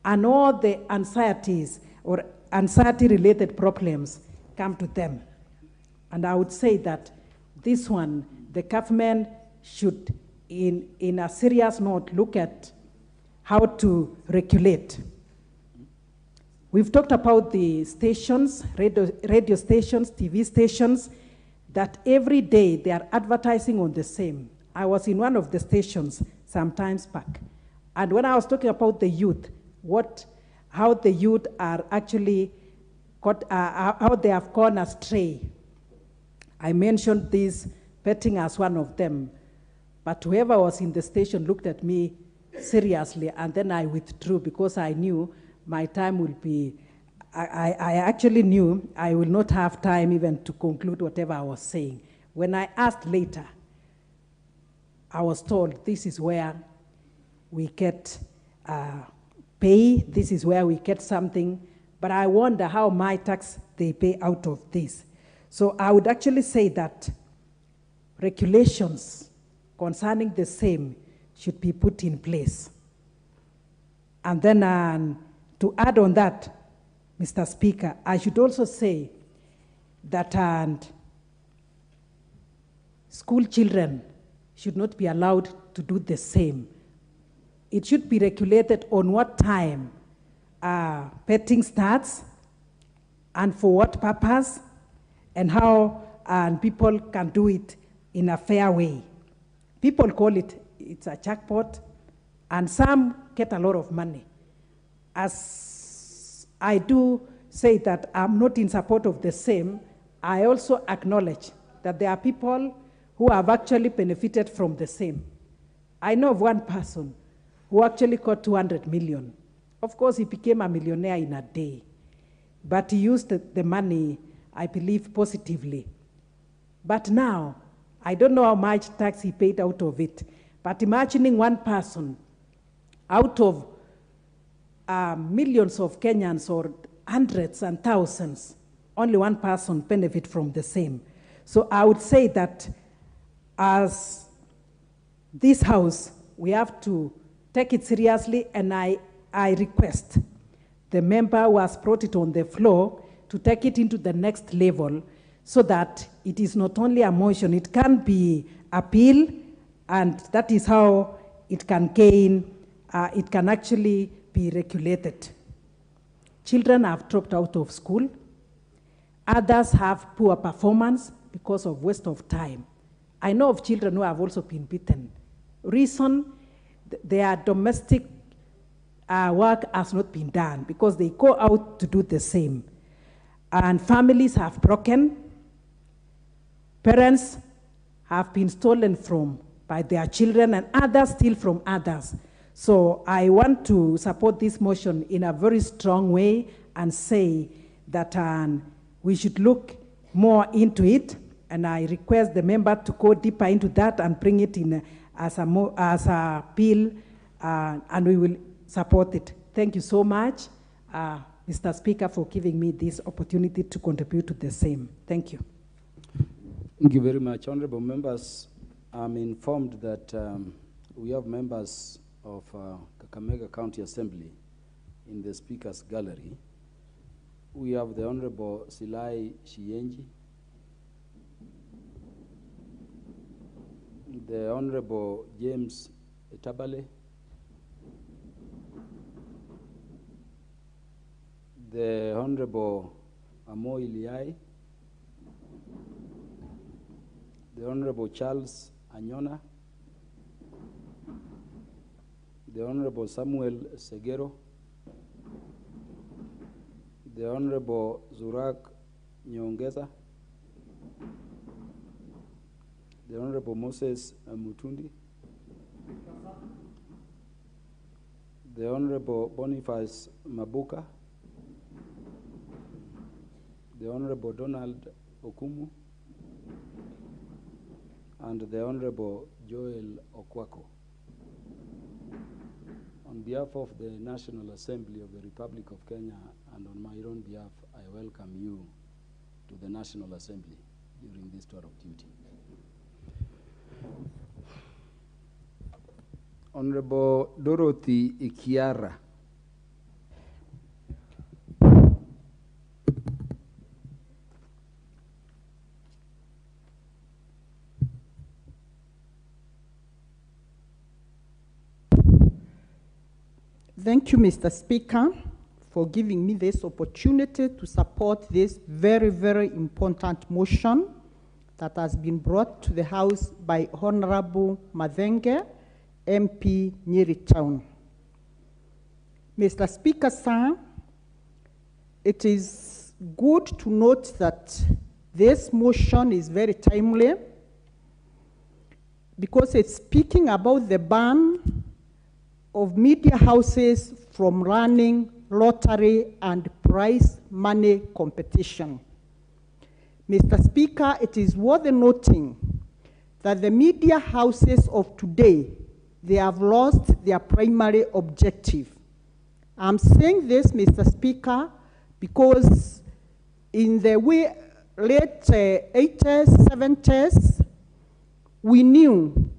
and all the anxieties or anxiety-related problems come to them. And I would say that this one, the government should, in a serious note, look at how to regulate. We've talked about the stations, radio stations, TV stations, that every day they are advertising on the same. I was in one of the stations some times back, and when I was talking about the youth, how the youth are actually, how they have gone astray, I mentioned this betting as one of them, but whoever was in the station looked at me seriously, and then I withdrew because I knew my time will be, I actually knew I will not have time even to conclude whatever I was saying. When I asked later, I was told this is where we get pay, this is where we get something, but I wonder how my tax they pay out of this. So I would actually say that regulations concerning the same should be put in place. And then to add on that, Mr. Speaker, I should also say that school children should not be allowed to do the same. It should be regulated on what time betting starts and for what purpose and how people can do it in a fair way. People call it's a jackpot, and some get a lot of money. As I do say that I'm not in support of the same, I also acknowledge that there are people who have actually benefited from the same. I know of one person who actually got 200 million. Of course, he became a millionaire in a day, but he used the money, I believe, positively. But now, I don't know how much tax he paid out of it, but imagining one person out of millions of Kenyans or hundreds and thousands, only one person benefit from the same. So I would say that as this House, we have to take it seriously, and I request the member who has brought it on the floor to take it into the next level so that it is not only a motion, it can be appealed, and that is how it can gain, it can actually be regulated. Children have dropped out of school. Others have poor performance because of waste of time. I know of children who have also been beaten. Reason, their domestic work has not been done because they go out to do the same. And families have broken. Parents have been stolen from by their children, and others steal from others. So I want to support this motion in a very strong way and say that we should look more into it, and I request the member to go deeper into that and bring it in as a bill, and we will support it. Thank you so much, Mr. Speaker, for giving me this opportunity to contribute to the same. Thank you. Thank you very much. Honorable members, I'm informed that we have members of Kakamega County Assembly in the Speaker's Gallery. We have the Honorable Silai Shienji, the Honorable James Etabale, the Honorable Amo Iliai, the Honorable Charles Anyona, the Honorable Samuel Segero, the Honorable Zurak Nyongeza, the Honorable Moses Mutundi, the Honorable Boniface Mabuka, the Honorable Donald Okumu, and the Honorable Joel Okwako. On behalf of the National Assembly of the Republic of Kenya and on my own behalf, I welcome you to the National Assembly during this tour of duty. Honorable Dorothy Ikiara. Thank you, Mr. Speaker, for giving me this opportunity to support this very, very important motion that has been brought to the House by Honorable Madenge, MP Nyeri Town. Mr. Speaker, sir, it is good to note that this motion is very timely because it's speaking about the ban of media houses from running lottery and prize money competition. Mr. Speaker, it is worth noting that the media houses of today, they have lost their primary objective. I'm saying this, Mr. Speaker, because in the late 80s, 70s, we knew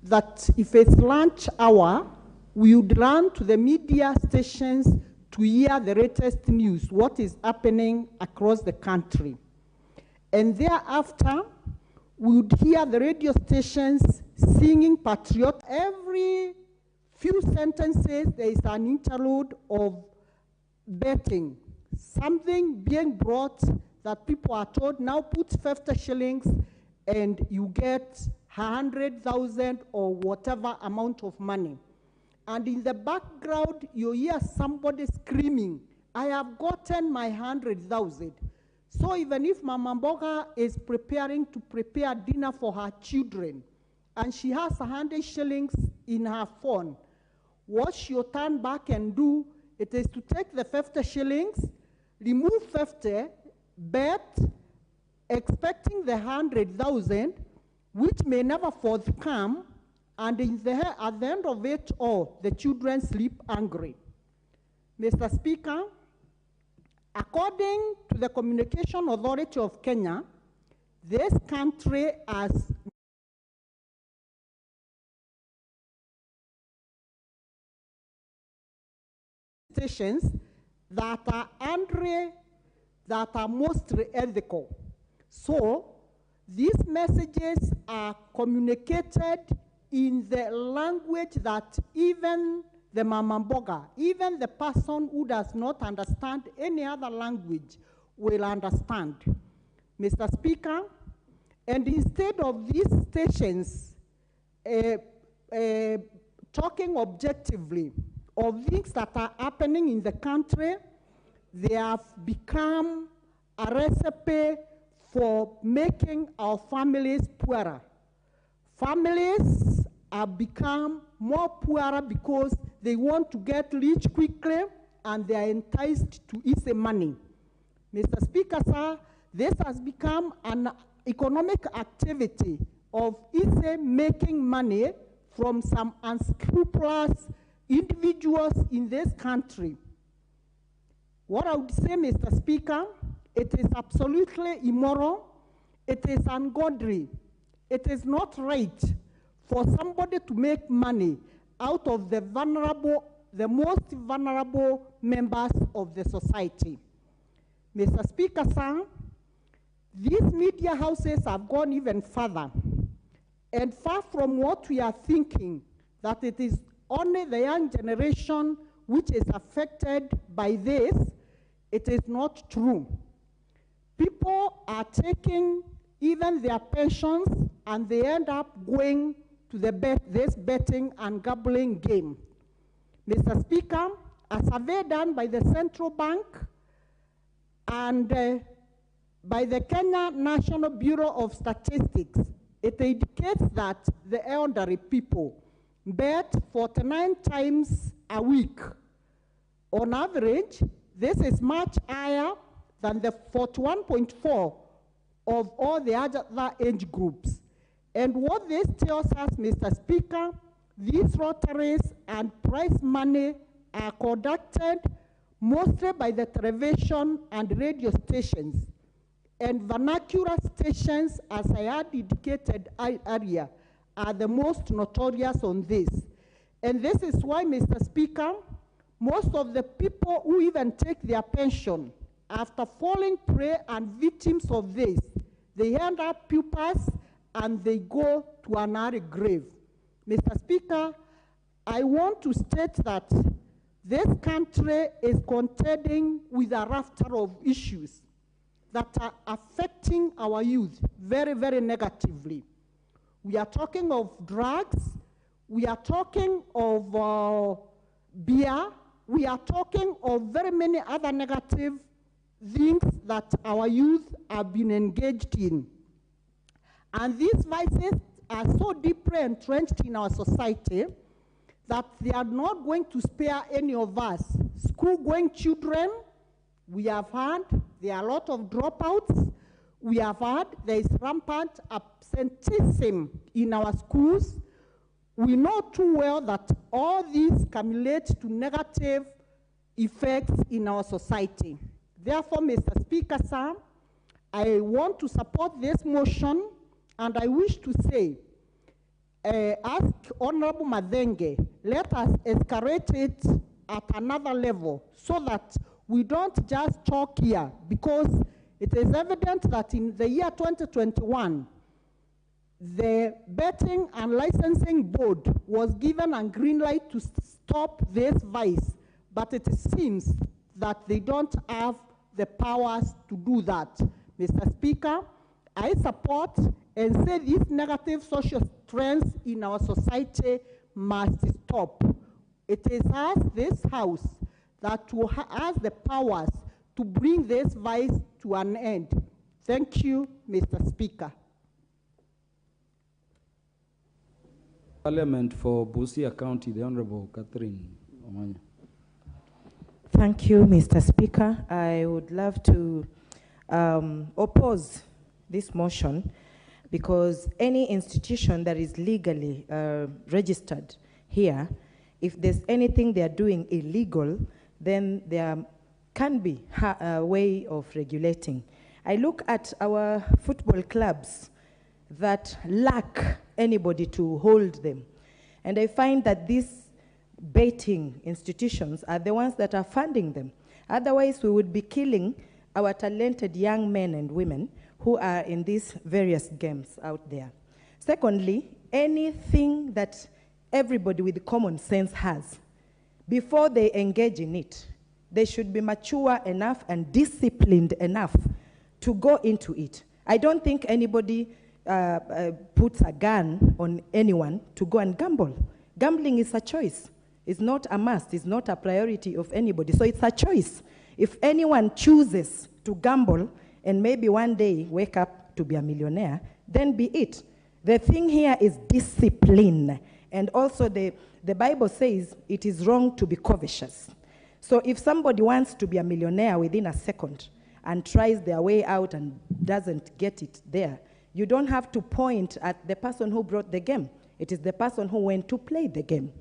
that if it's lunch hour, we would run to the media stations to hear the latest news, what is happening across the country. And thereafter, we would hear the radio stations singing patriot. Every few sentences, there is an interlude of betting, something being brought that people are told, now put 50 shillings and you get 100,000 or whatever amount of money. And in the background, you hear somebody screaming, I have gotten my 100,000. So even if Mama Mboga is preparing to prepare dinner for her children, and she has 100 shillings in her phone, what she'll turn back and do, it is to take the 50 shillings, remove 50, bet, expecting the 100,000, which may never forthcome, and at the end of it all, the children sleep hungry. Mr. Speaker, according to the Communication Authority of Kenya, this country has stations that are mostly ethical. So these messages are communicated in the language that even the Mama Mboga, even the person who does not understand any other language will understand. Mr. Speaker, and instead of these stations talking objectively of things that are happening in the country, they have become a recipe for making our families poorer. Families have become more poorer because they want to get rich quickly and they are enticed to easy money. Mr. Speaker, sir, this has become an economic activity of easy making money from some unscrupulous individuals in this country. What I would say, Mr. Speaker, it is absolutely immoral, it is ungodly, it is not right for somebody to make money out of the vulnerable, the most vulnerable members of the society. Mr. Speaker, sir, these media houses have gone even further. And far from what we are thinking, that it is only the young generation which is affected by this, it is not true. People are taking even their pensions and they end up going to this betting and gambling game. Mr. Speaker, a survey done by the Central Bank and by the Kenya National Bureau of Statistics, it indicates that the elderly people bet 49 times a week. On average, this is much higher than the 41.4 of all the other age groups. And what this tells us, Mr. Speaker, these lotteries and prize money are conducted mostly by the television and radio stations. And vernacular stations, as I had indicated earlier, are the most notorious on this. And this is why, Mr. Speaker, most of the people who even take their pension after falling prey and victims of this, they end up paupers and they go to an early grave. Mr. Speaker, I want to state that this country is contending with a raft of issues that are affecting our youth very, very negatively. We are talking of drugs, we are talking of beer, we are talking of very many other negative things that our youth have been engaged in. And these vices are so deeply entrenched in our society that they are not going to spare any of us. School-going children, we have heard there are a lot of dropouts. We have heard there is rampant absenteeism in our schools. We know too well that all these cumulate to negative effects in our society. Therefore, Mr. Speaker, sir, I want to support this motion, and I wish to say, ask Honorable Madenge, let us escalate it at another level so that we don't just talk here, because it is evident that in the year 2021, the Betting and Licensing Board was given a green light to stop this vice, but it seems that they don't have the powers to do that. Mr. Speaker, I support and say these negative social trends in our society must stop. It is us, this House, that has the powers to bring this vice to an end. Thank you, Mr. Speaker. Parliament for Busia County, the Honorable Catherine Omanya. Thank you, Mr. Speaker. I would love to oppose this motion, because any institution that is legally registered here, if there's anything they are doing illegal, then there can be a way of regulating. I look at our football clubs that lack anybody to hold them, and I find that these betting institutions are the ones that are funding them. Otherwise, we would be killing our talented young men and women who are in these various games out there. Secondly, anything that everybody with common sense has, before they engage in it, they should be mature enough and disciplined enough to go into it. I don't think anybody puts a gun on anyone to go and gamble. Gambling is a choice. It's not a must. It's not a priority of anybody. So it's a choice. If anyone chooses to gamble and maybe one day wake up to be a millionaire, then be it. The thing here is discipline. And also the Bible says it is wrong to be covetous. So if somebody wants to be a millionaire within a second and tries their way out and doesn't get it there, you don't have to point at the person who brought the game. It is the person who went to play the game.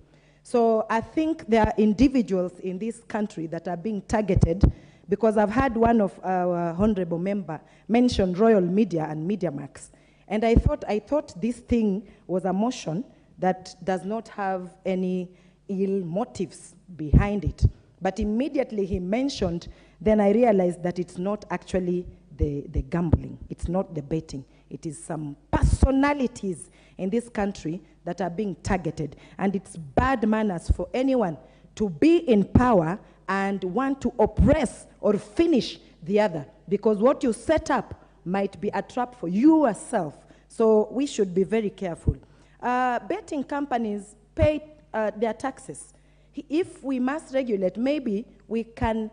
So I think there are individuals in this country that are being targeted, because I've had one of our honorable member mention Royal Media and MediaMax. And I thought this thing was a motion that does not have any ill motives behind it. But immediately he mentioned, then I realized that it's not actually the gambling. It's not the betting. It is some personalities in this country that are being targeted. And it's bad manners for anyone to be in power and want to oppress or finish the other, because what you set up might be a trap for you yourself. So we should be very careful. Betting companies pay their taxes. If we must regulate, maybe we can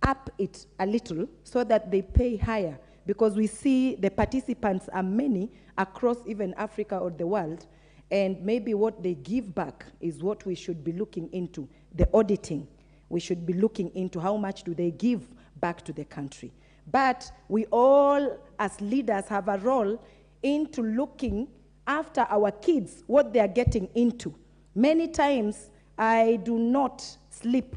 up it a little so that they pay higher, because we see the participants are many across even Africa or the world, and maybe what they give back is what we should be looking into, the auditing. We should be looking into how much do they give back to the country. But we all, as leaders, have a role into looking after our kids, what they are getting into. Many times, I do not sleep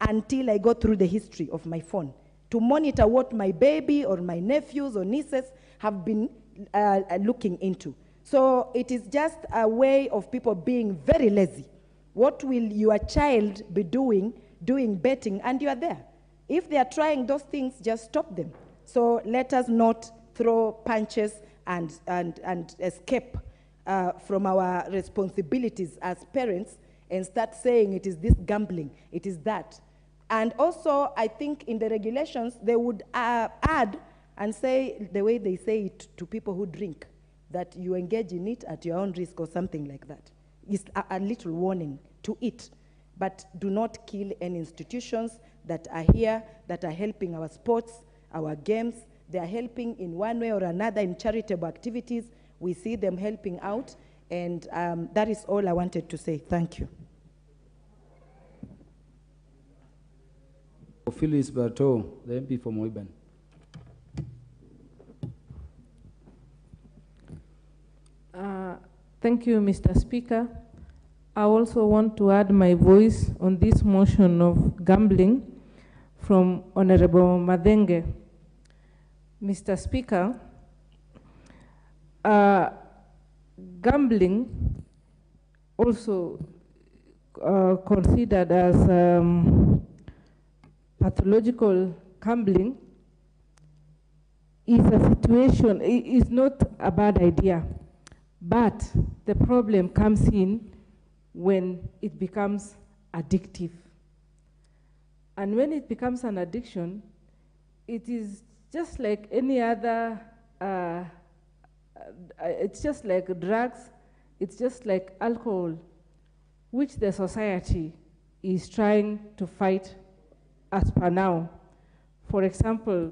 until I go through the history of my phone to monitor what my baby or my nephews or nieces have been looking into. So it is just a way of people being very lazy. What will your child be doing betting, and you are there? If they are trying those things, just stop them. So let us not throw punches and escape from our responsibilities as parents and start saying it is this gambling, it is that. And also, I think in the regulations, they would add and say, the way they say it to people who drink, that you engage in it at your own risk or something like that. It's a little warning to it. But do not kill any institutions that are here, that are helping our sports, our games. They are helping in one way or another in charitable activities. We see them helping out. And that is all I wanted to say. Thank you. Phyllis Berto, the MP for Moiben. Thank you, Mr. Speaker. I also want to add my voice on this motion of gambling from Honorable Madenge. Mr. Speaker, gambling also considered as pathological gambling is a situation, is not a bad idea, but the problem comes in when it becomes addictive. And when it becomes an addiction, it is just like any other, it's just like drugs, it's just like alcohol, which the society is trying to fight as per now. For example,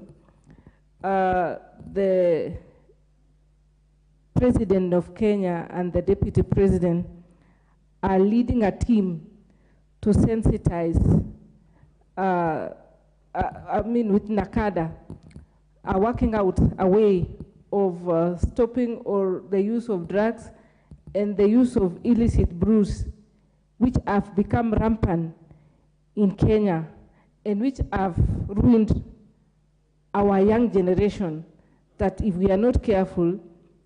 the President of Kenya and the Deputy President are leading a team to sensitize, with NACADA, are working out a way of stopping or the use of drugs and the use of illicit brews, which have become rampant in Kenya and which have ruined our young generation, that if we are not careful,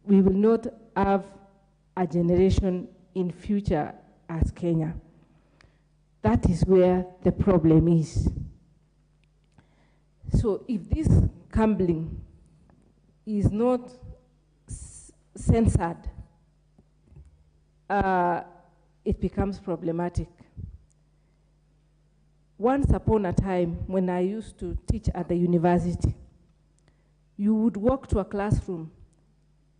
we will not have a generation in future as Kenya. That is where the problem is. So if this gambling is not censored, it becomes problematic. Once upon a time, when I used to teach at the university, you would walk to a classroom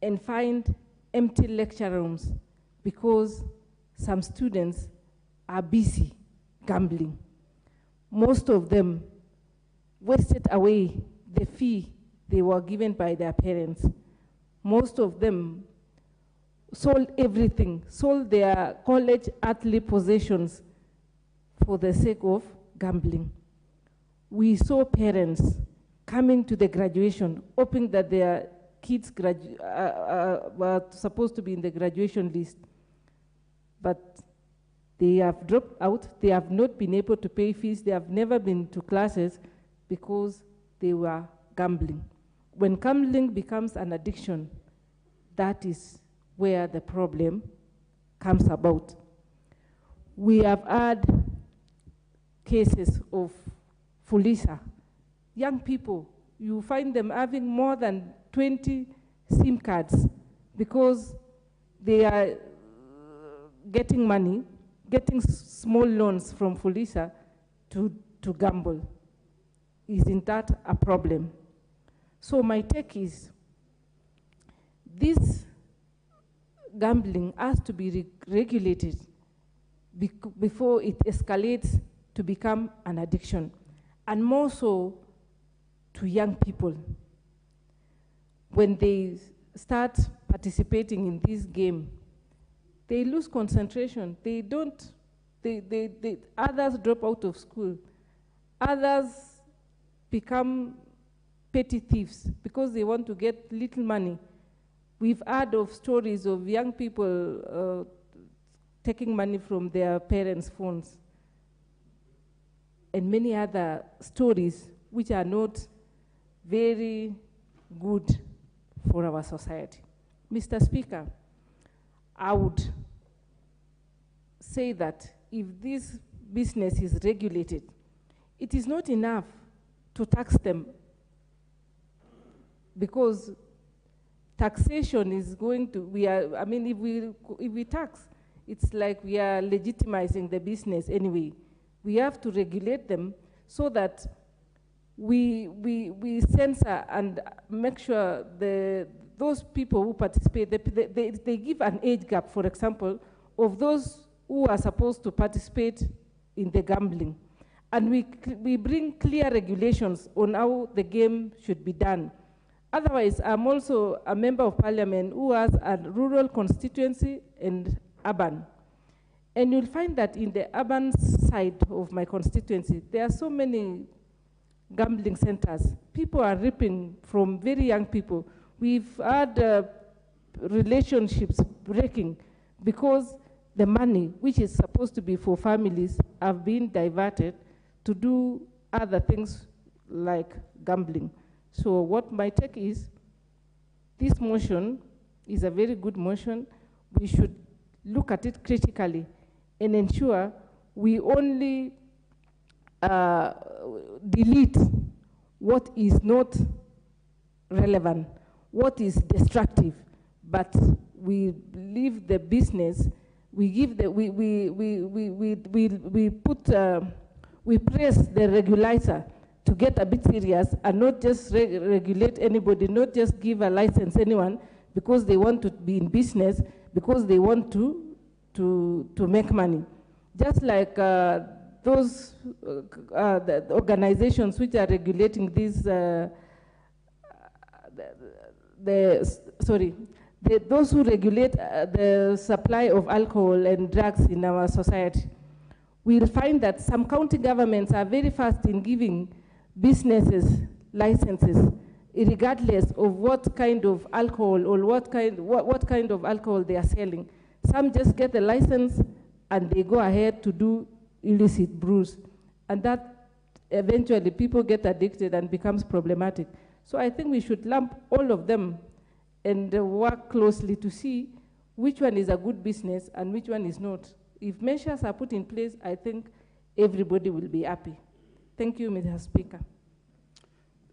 and find empty lecture rooms because some students are busy gambling. Most of them wasted away the fee they were given by their parents. Most of them sold everything, sold their college earthly possessions for the sake of gambling. We saw parents coming to the graduation, hoping that their kids were supposed to be in the graduation list, but they have dropped out. They have not been able to pay fees. They have never been to classes because they were gambling. When gambling becomes an addiction, that is where the problem comes about. We have had cases of Fulisa. Young people, you find them having more than 20 SIM cards because they are getting money, getting small loans from Fulisa to gamble. Isn't that a problem? So my take is, this gambling has to be regulated before it escalates to become an addiction, and more so to young people. When they start participating in this game, they lose concentration. Others drop out of school. Others become petty thieves because they want to get little money. We've heard of stories of young people taking money from their parents' phones, and many other stories which are not very good for our society. Mr. Speaker, I would say that if this business is regulated, it is not enough to tax them, because taxation is going to, if we tax, it's like we are legitimizing the business anyway. We have to regulate them so that we censor and make sure those people who participate, they give an age gap, for example, of those who are supposed to participate in the gambling. And we bring clear regulations on how the game should be done. Otherwise, I'm also a member of parliament who has a rural constituency and urban. And you'll find that in the urban side of my constituency, there are so many gambling centers. People are reaping from very young people. We've had relationships breaking because the money, which is supposed to be for families, have been diverted to do other things like gambling. So what my take is, this motion is a very good motion. We should look at it critically and ensure we only delete what is not relevant, what is destructive, but we leave the business, we give the, we press the regulator to get a bit serious and not just regulate anybody, not just give a license anyone because they want to be in business, because they want to make money. Just like those the organizations which are regulating these, those who regulate the supply of alcohol and drugs in our society, we'll find that some county governments are very fast in giving businesses licenses, regardless of what kind of alcohol or what kind of alcohol they are selling. Some just get a license and they go ahead to do illicit brews, and that eventually people get addicted and becomes problematic. So I think we should lump all of them and work closely to see which one is a good business and which one is not. If measures are put in place, I think everybody will be happy. Thank you, Mr. Speaker.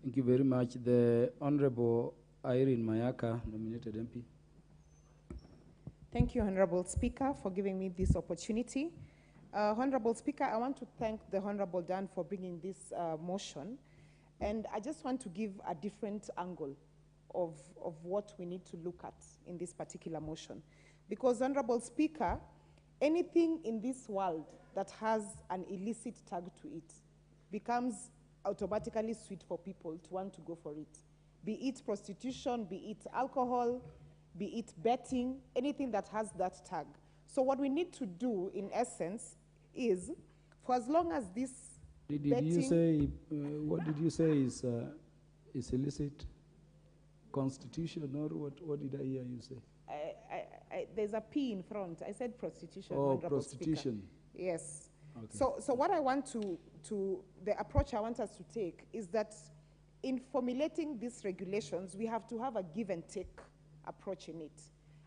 Thank you very much. The Honorable Irene Mayaka, nominated MP. Thank you, Honorable Speaker, for giving me this opportunity. Honorable Speaker, I want to thank the Honorable Dan for bringing this motion. And I just want to give a different angle of what we need to look at in this particular motion. Because, Honorable Speaker, anything in this world that has an illicit tag to it becomes automatically sweet for people to want to go for it. Be it prostitution, be it alcohol, be it betting, anything that has that tag. So what we need to do, in essence, is for as long as this Did you say, what did you say is illicit? Constitution, or what did I hear you say? There's a P in front. I said prostitution. Oh, prostitution. Speaker. Yes. Okay. So what I want the approach I want us to take is that in formulating these regulations, we have to have a give and take approach in it.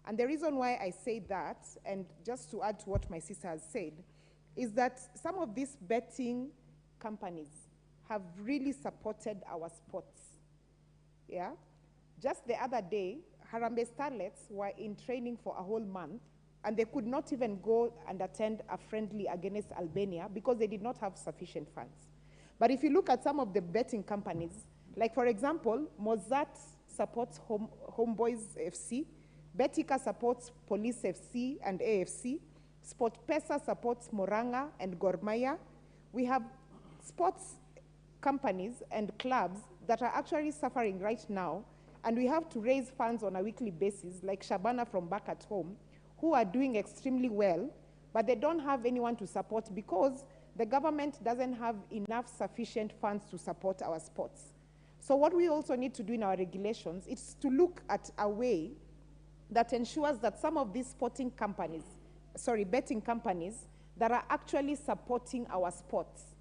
And the reason why I say that, and just to add to what my sister has said, is that some of these betting companies have really supported our sports. Yeah? Just the other day, Harambee Starlets were in training for a whole month, and they could not even go and attend a friendly against Albania because they did not have sufficient funds. But if you look at some of the betting companies, like for example, Mozart supports Homeboys FC, Betika supports Police FC and AFC, SportPesa supports Moranga and Gor Mahia. We have sports companies and clubs that are actually suffering right now, and we have to raise funds on a weekly basis, like Shabana from back at home, who are doing extremely well, but they don't have anyone to support because the government doesn't have enough sufficient funds to support our sports. So what we also need to do in our regulations is to look at a way that ensures that some of these betting companies that are actually supporting our sports,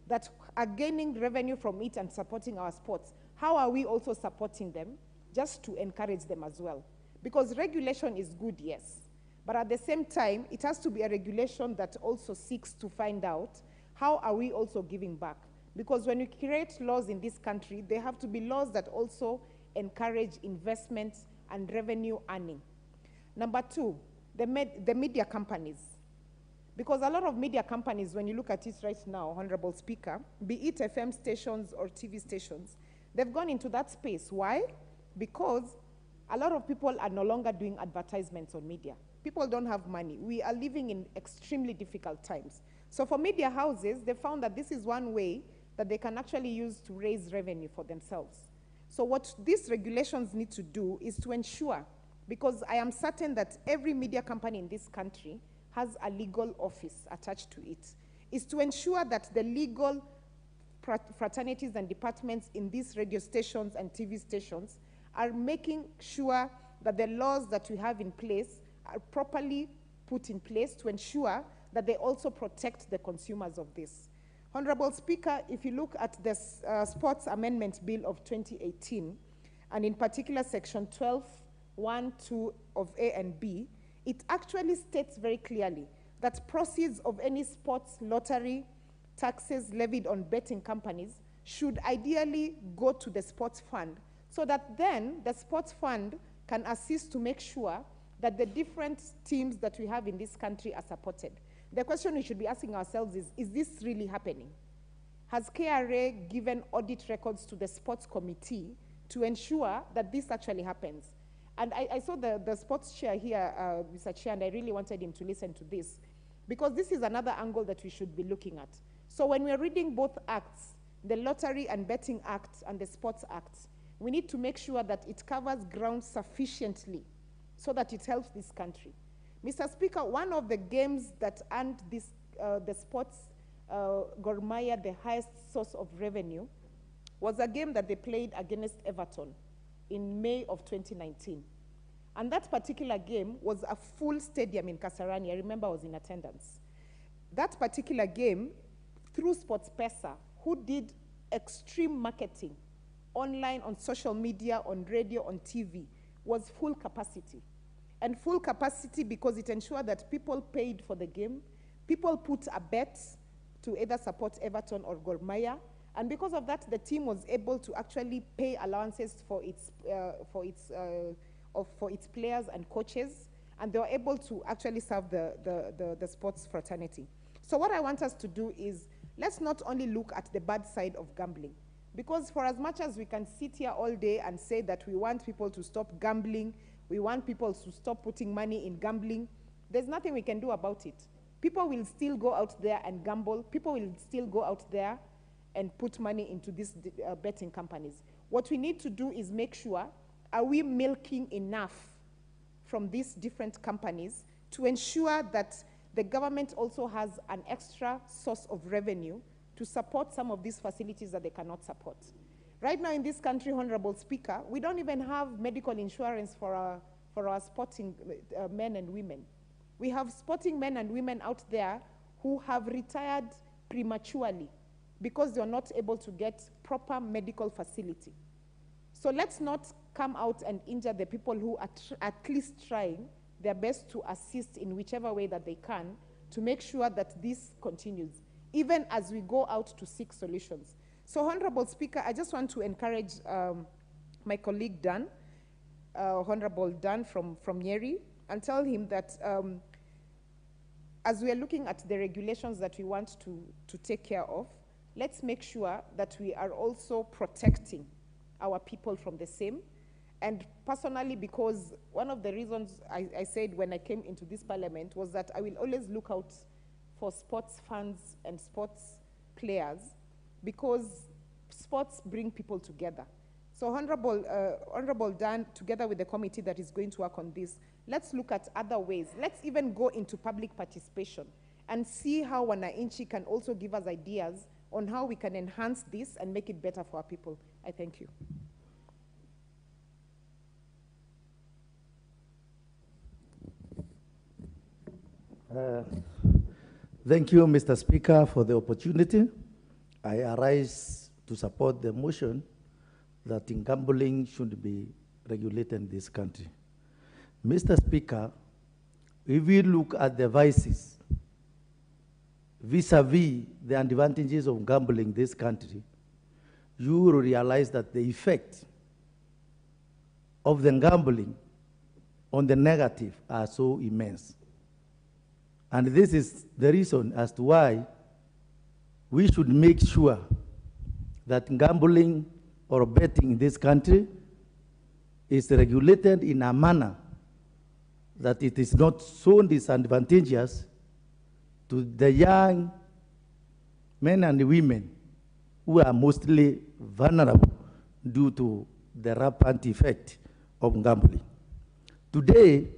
that are gaining revenue from it and supporting our sports, how are we also supporting them just to encourage them as well? Because regulation is good, yes, but at the same time, it has to be a regulation that also seeks to find out how are we also giving back. Because when you create laws in this country, they have to be laws that also encourage investments and revenue earning. Number two, the media companies. Because a lot of media companies, when you look at it right now, Honorable Speaker, be it FM stations or TV stations, they've gone into that space. Why? Because a lot of people are no longer doing advertisements on media. People don't have money. We are living in extremely difficult times. So for media houses, they found that this is one way that they can actually use to raise revenue for themselves. So what these regulations need to do is to ensure, because I am certain that every media company in this country has a legal office attached to it, is to ensure that the legal fraternities and departments in these radio stations and TV stations are making sure that the laws that we have in place are properly put in place to ensure that they also protect the consumers of this. Honorable Speaker, if you look at the Sports Amendment Bill of 2018, and in particular Section 12, 1, 2 of A and B, it actually states very clearly that proceeds of any sports lottery taxes levied on betting companies should ideally go to the sports fund, so that then the sports fund can assist to make sure that the different teams that we have in this country are supported. The question we should be asking ourselves is this really happening? Has KRA given audit records to the sports committee to ensure that this actually happens? And I saw the sports chair here, Mr. Chair, and I really wanted him to listen to this, because this is another angle that we should be looking at. So when we're reading both acts, the Lottery and Betting Act and the Sports Act, we need to make sure that it covers ground sufficiently so that it helps this country. Mr. Speaker, one of the games that earned this, the sports Gor Mahia the highest source of revenue was a game that they played against Everton in May of 2019. And that particular game was a full stadium in Kasarani. I remember I was in attendance. That particular game, through SportsPesa, who did extreme marketing online, on social media, on radio, on TV, was full capacity. And full capacity because it ensured that people paid for the game, people put a bet to either support Everton or Gor Mahia, and because of that, the team was able to actually pay allowances for its players and coaches, and they were able to actually serve the sports fraternity. So what I want us to do is, let's not only look at the bad side of gambling, because for as much as we can sit here all day and say that we want people to stop gambling, we want people to stop putting money in gambling, there's nothing we can do about it. People will still go out there and gamble. People will still go out there and put money into these betting companies. What we need to do is make sure, are we milking enough from these different companies to ensure that the government also has an extra source of revenue to support some of these facilities that they cannot support. Right now in this country, Honorable Speaker, we don't even have medical insurance for our sporting men and women. We have sporting men and women out there who have retired prematurely because they are not able to get proper medical facility. So let's not come out and injure the people who are at least trying their best to assist in whichever way that they can to make sure that this continues, even as we go out to seek solutions. So, Honorable Speaker, I just want to encourage my colleague Dan, Honorable Dan from Nyeri, and tell him that as we are looking at the regulations that we want to take care of, let's make sure that we are also protecting our people from the same. And personally, because one of the reasons I said when I came into this parliament was that I will always look out for sports funds and sports players, because sports bring people together. So Honorable Dan, together with the committee that is going to work on this, let's look at other ways. Let's even go into public participation and see how Wananchi can also give us ideas on how we can enhance this and make it better for our people. I thank you. Thank you, Mr. Speaker, for the opportunity. I arise to support the motion that gambling should be regulated in this country. Mr. Speaker, if we look at the vices vis-a-vis the advantages of gambling in this country, you will realize that the effect of the gambling on the negative are so immense. And this is the reason as to why we should make sure that gambling or betting in this country is regulated in a manner that it is not so disadvantageous to the young men and women who are mostly vulnerable due to the rampant effect of gambling. Today,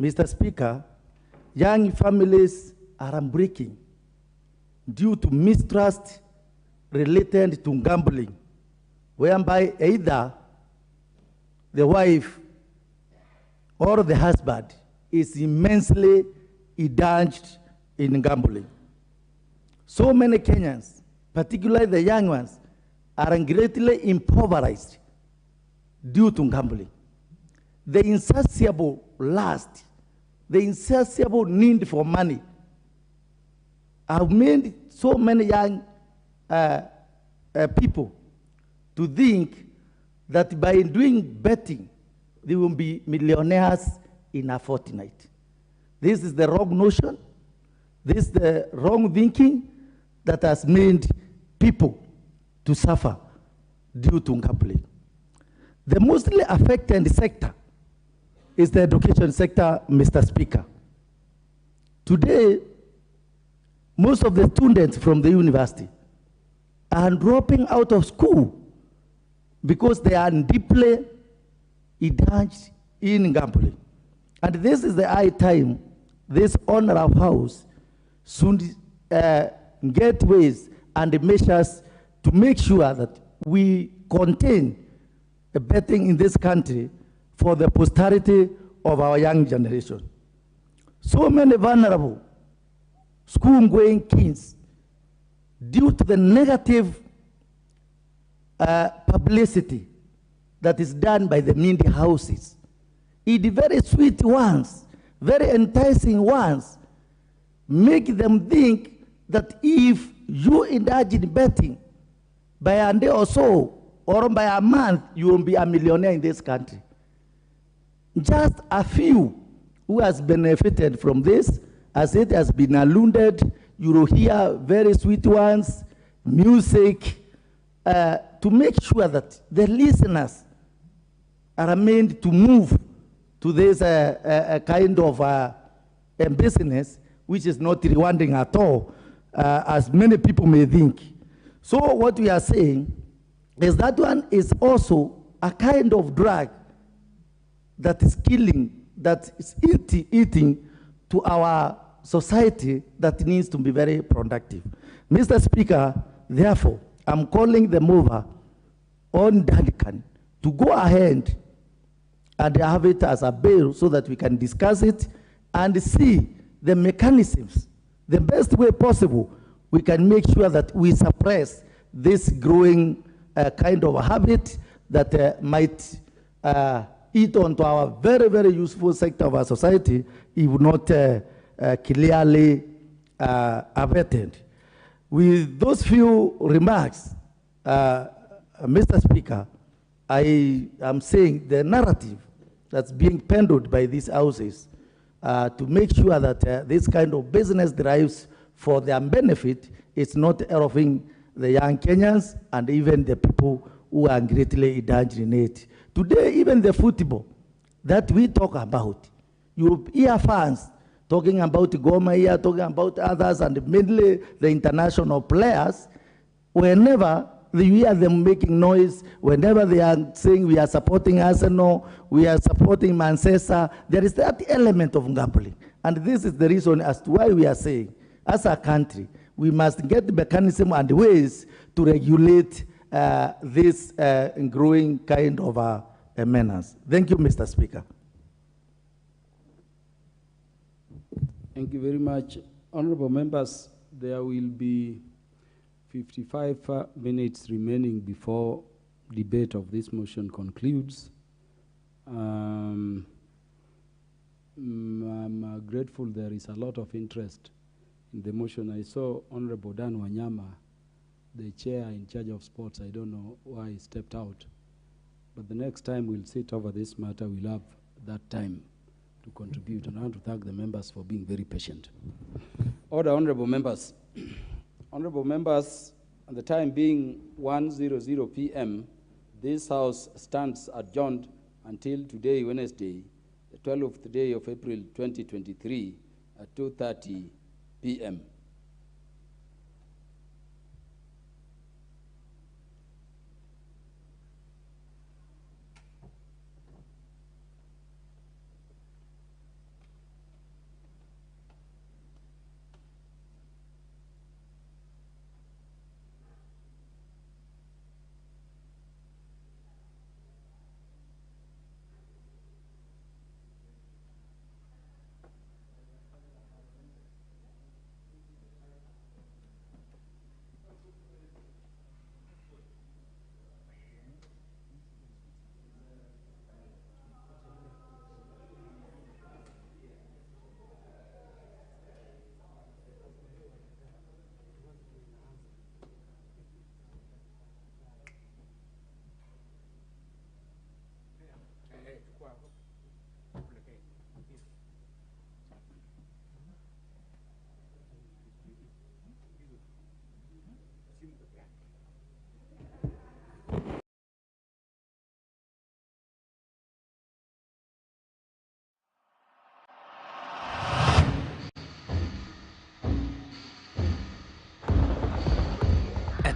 Mr. Speaker, young families are unbreaking due to mistrust related to gambling, whereby either the wife or the husband is immensely indulged in gambling. So many Kenyans, particularly the young ones, are greatly impoverished due to gambling. The insatiable lust the insatiable need for money have made so many young people to think that by doing betting, they will be millionaires in a fortnight. This is the wrong notion. This is the wrong thinking that has made people to suffer due to gambling. The mostly affected sector is the education sector, Mr. Speaker. Today, most of the students from the university are dropping out of school because they are deeply indulged in gambling. And this is the high time this owner of house should get ways and measures to make sure that we contain betting in this country for the posterity of our young generation. So many vulnerable school-going kids, due to the negative publicity that is done by the media houses, the very sweet ones, very enticing ones, make them think that if you indulge in betting, by a day or so, or by a month, you will be a millionaire in this country. Just a few who has benefited from this, as it has been alluded, you will hear very sweet ones, music, to make sure that the listeners are made to move to this kind of business, which is not rewarding at all, as many people may think. So what we are saying is that one is also a kind of drug that is killing, that is eating to our society that needs to be very productive. Mr. Speaker, therefore, I'm calling the mover on Dalikan to go ahead and have it as a bill so that we can discuss it and see the mechanisms, the best way possible we can make sure that we suppress this growing kind of habit that might eat onto our very, very useful sector of our society if not clearly averted. With those few remarks, Mr. Speaker, I am saying the narrative that's being peddled by these houses to make sure that this kind of business derives for their benefit is not helping the young Kenyans and even the people who are greatly indulged in it. Today, even the football that we talk about, you hear fans talking about Goma here, talking about others, and mainly the international players. Whenever you hear them making noise, whenever they are saying we are supporting Arsenal, we are supporting Manchester, there is that element of gambling. And this is the reason as to why we are saying, as a country, we must get the mechanism and ways to regulate this growing kind of menace. Thank you, Mr. Speaker. Thank you very much. Honorable members, there will be 55 minutes remaining before debate of this motion concludes. I'm grateful there is a lot of interest in the motion. I saw Honorable Dan Wanyama, the chair in charge of sports. I don't know why he stepped out. But the next time we'll sit over this matter, we'll have that time to contribute. And I want to thank the members for being very patient. Order, honorable members. Honorable members, at the time being 1:00 p.m., this House stands adjourned until today, Wednesday, the 12th day of April 2023 at 2:30 p.m.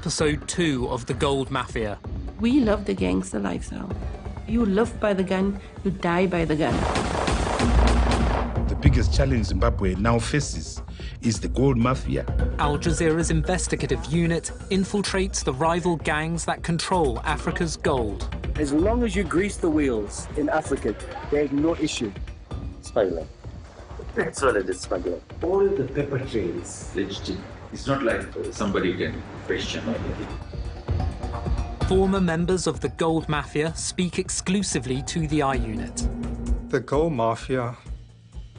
episode 2 of The Gold Mafia. We love the gangster lifestyle. You live by the gun, you die by the gun. The biggest challenge Zimbabwe now faces is the gold mafia. Al Jazeera's investigative unit infiltrates the rival gangs that control Africa's gold. As long as you grease the wheels in Africa, there's no issue. Smuggling. That's what it is, smuggling. All the paper trail is legitimate. It's not like somebody can question or anything. Former members of the gold mafia speak exclusively to the I unit. The gold mafia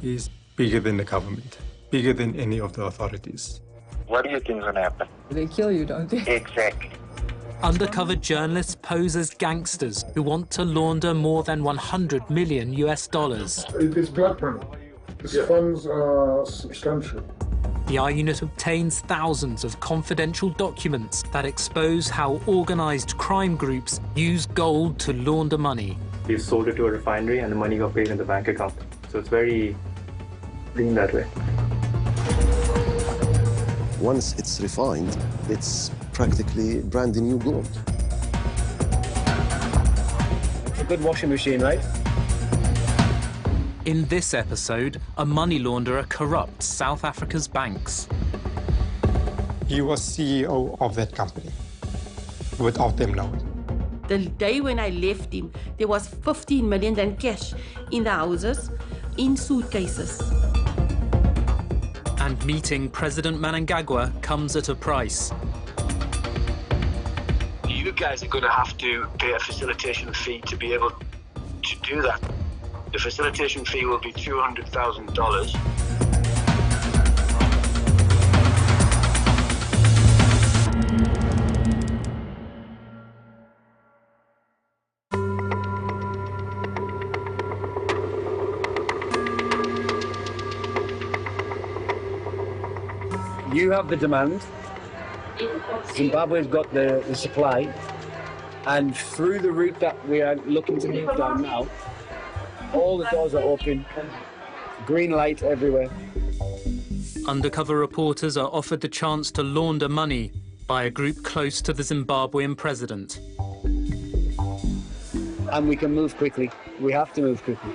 is bigger than the government, bigger than any of the authorities. What do you think is going to happen? They kill you, don't they? Exactly. Undercover journalists pose as gangsters who want to launder more than $100 million. It is black money. These funds are substantial. The I unit obtains thousands of confidential documents that expose how organized crime groups use gold to launder money. We've sold it to a refinery and the money got paid in the bank account. So it's very clean that way. Once it's refined, it's practically brand new gold. It's a good washing machine, right? In this episode, a money launderer corrupts South Africa's banks. He was CEO of that company without them knowing. The day when I left him, there was 15 million in cash in the houses, in suitcases. And meeting President Mnangagwa comes at a price. You guys are going to have to pay a facilitation fee to be able to do that. The facilitation fee will be $200,000. You have the demand. Zimbabwe's got the supply. And through the route that we are looking to move down now, all the doors are open, green light everywhere. Undercover reporters are offered the chance to launder money by a group close to the Zimbabwean president. And we can move quickly. We have to move quickly.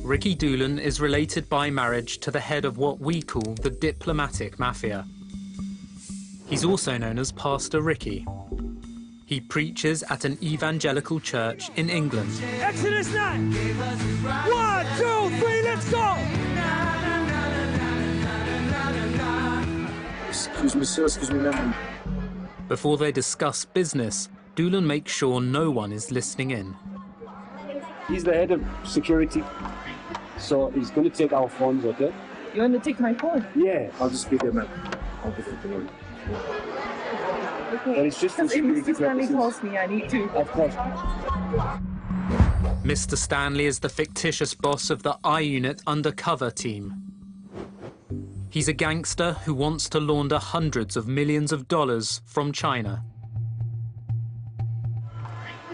Ricky Doolan is related by marriage to the head of what we call the diplomatic mafia. He's also known as Pastor Ricky. He preaches at an evangelical church in England. Exodus 9! 1, 2, 3, let's go! Excuse me, sir, excuse me, ma'am. Before they discuss business, Doolan makes sure no one is listening in. He's the head of security, so he's going to take our phones, okay? You want to take my phone? Yeah, I'll just be there, man. I'll be there. Okay. But it's just if Mr. Stanley calls me, I need to. Of course. Mr. Stanley is the fictitious boss of the I Unit undercover team. He's a gangster who wants to launder hundreds of millions of dollars from China.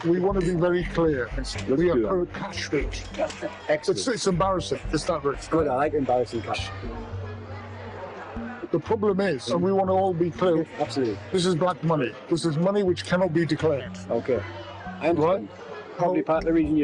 We want to be very clear. We are pro-cash rich. It's embarrassing. It's not rich. Good, I like embarrassing cash. The problem is, and we want to all be clear, absolutely, this is black money. This is money which cannot be declared. Okay. And right? Probably part of the reason you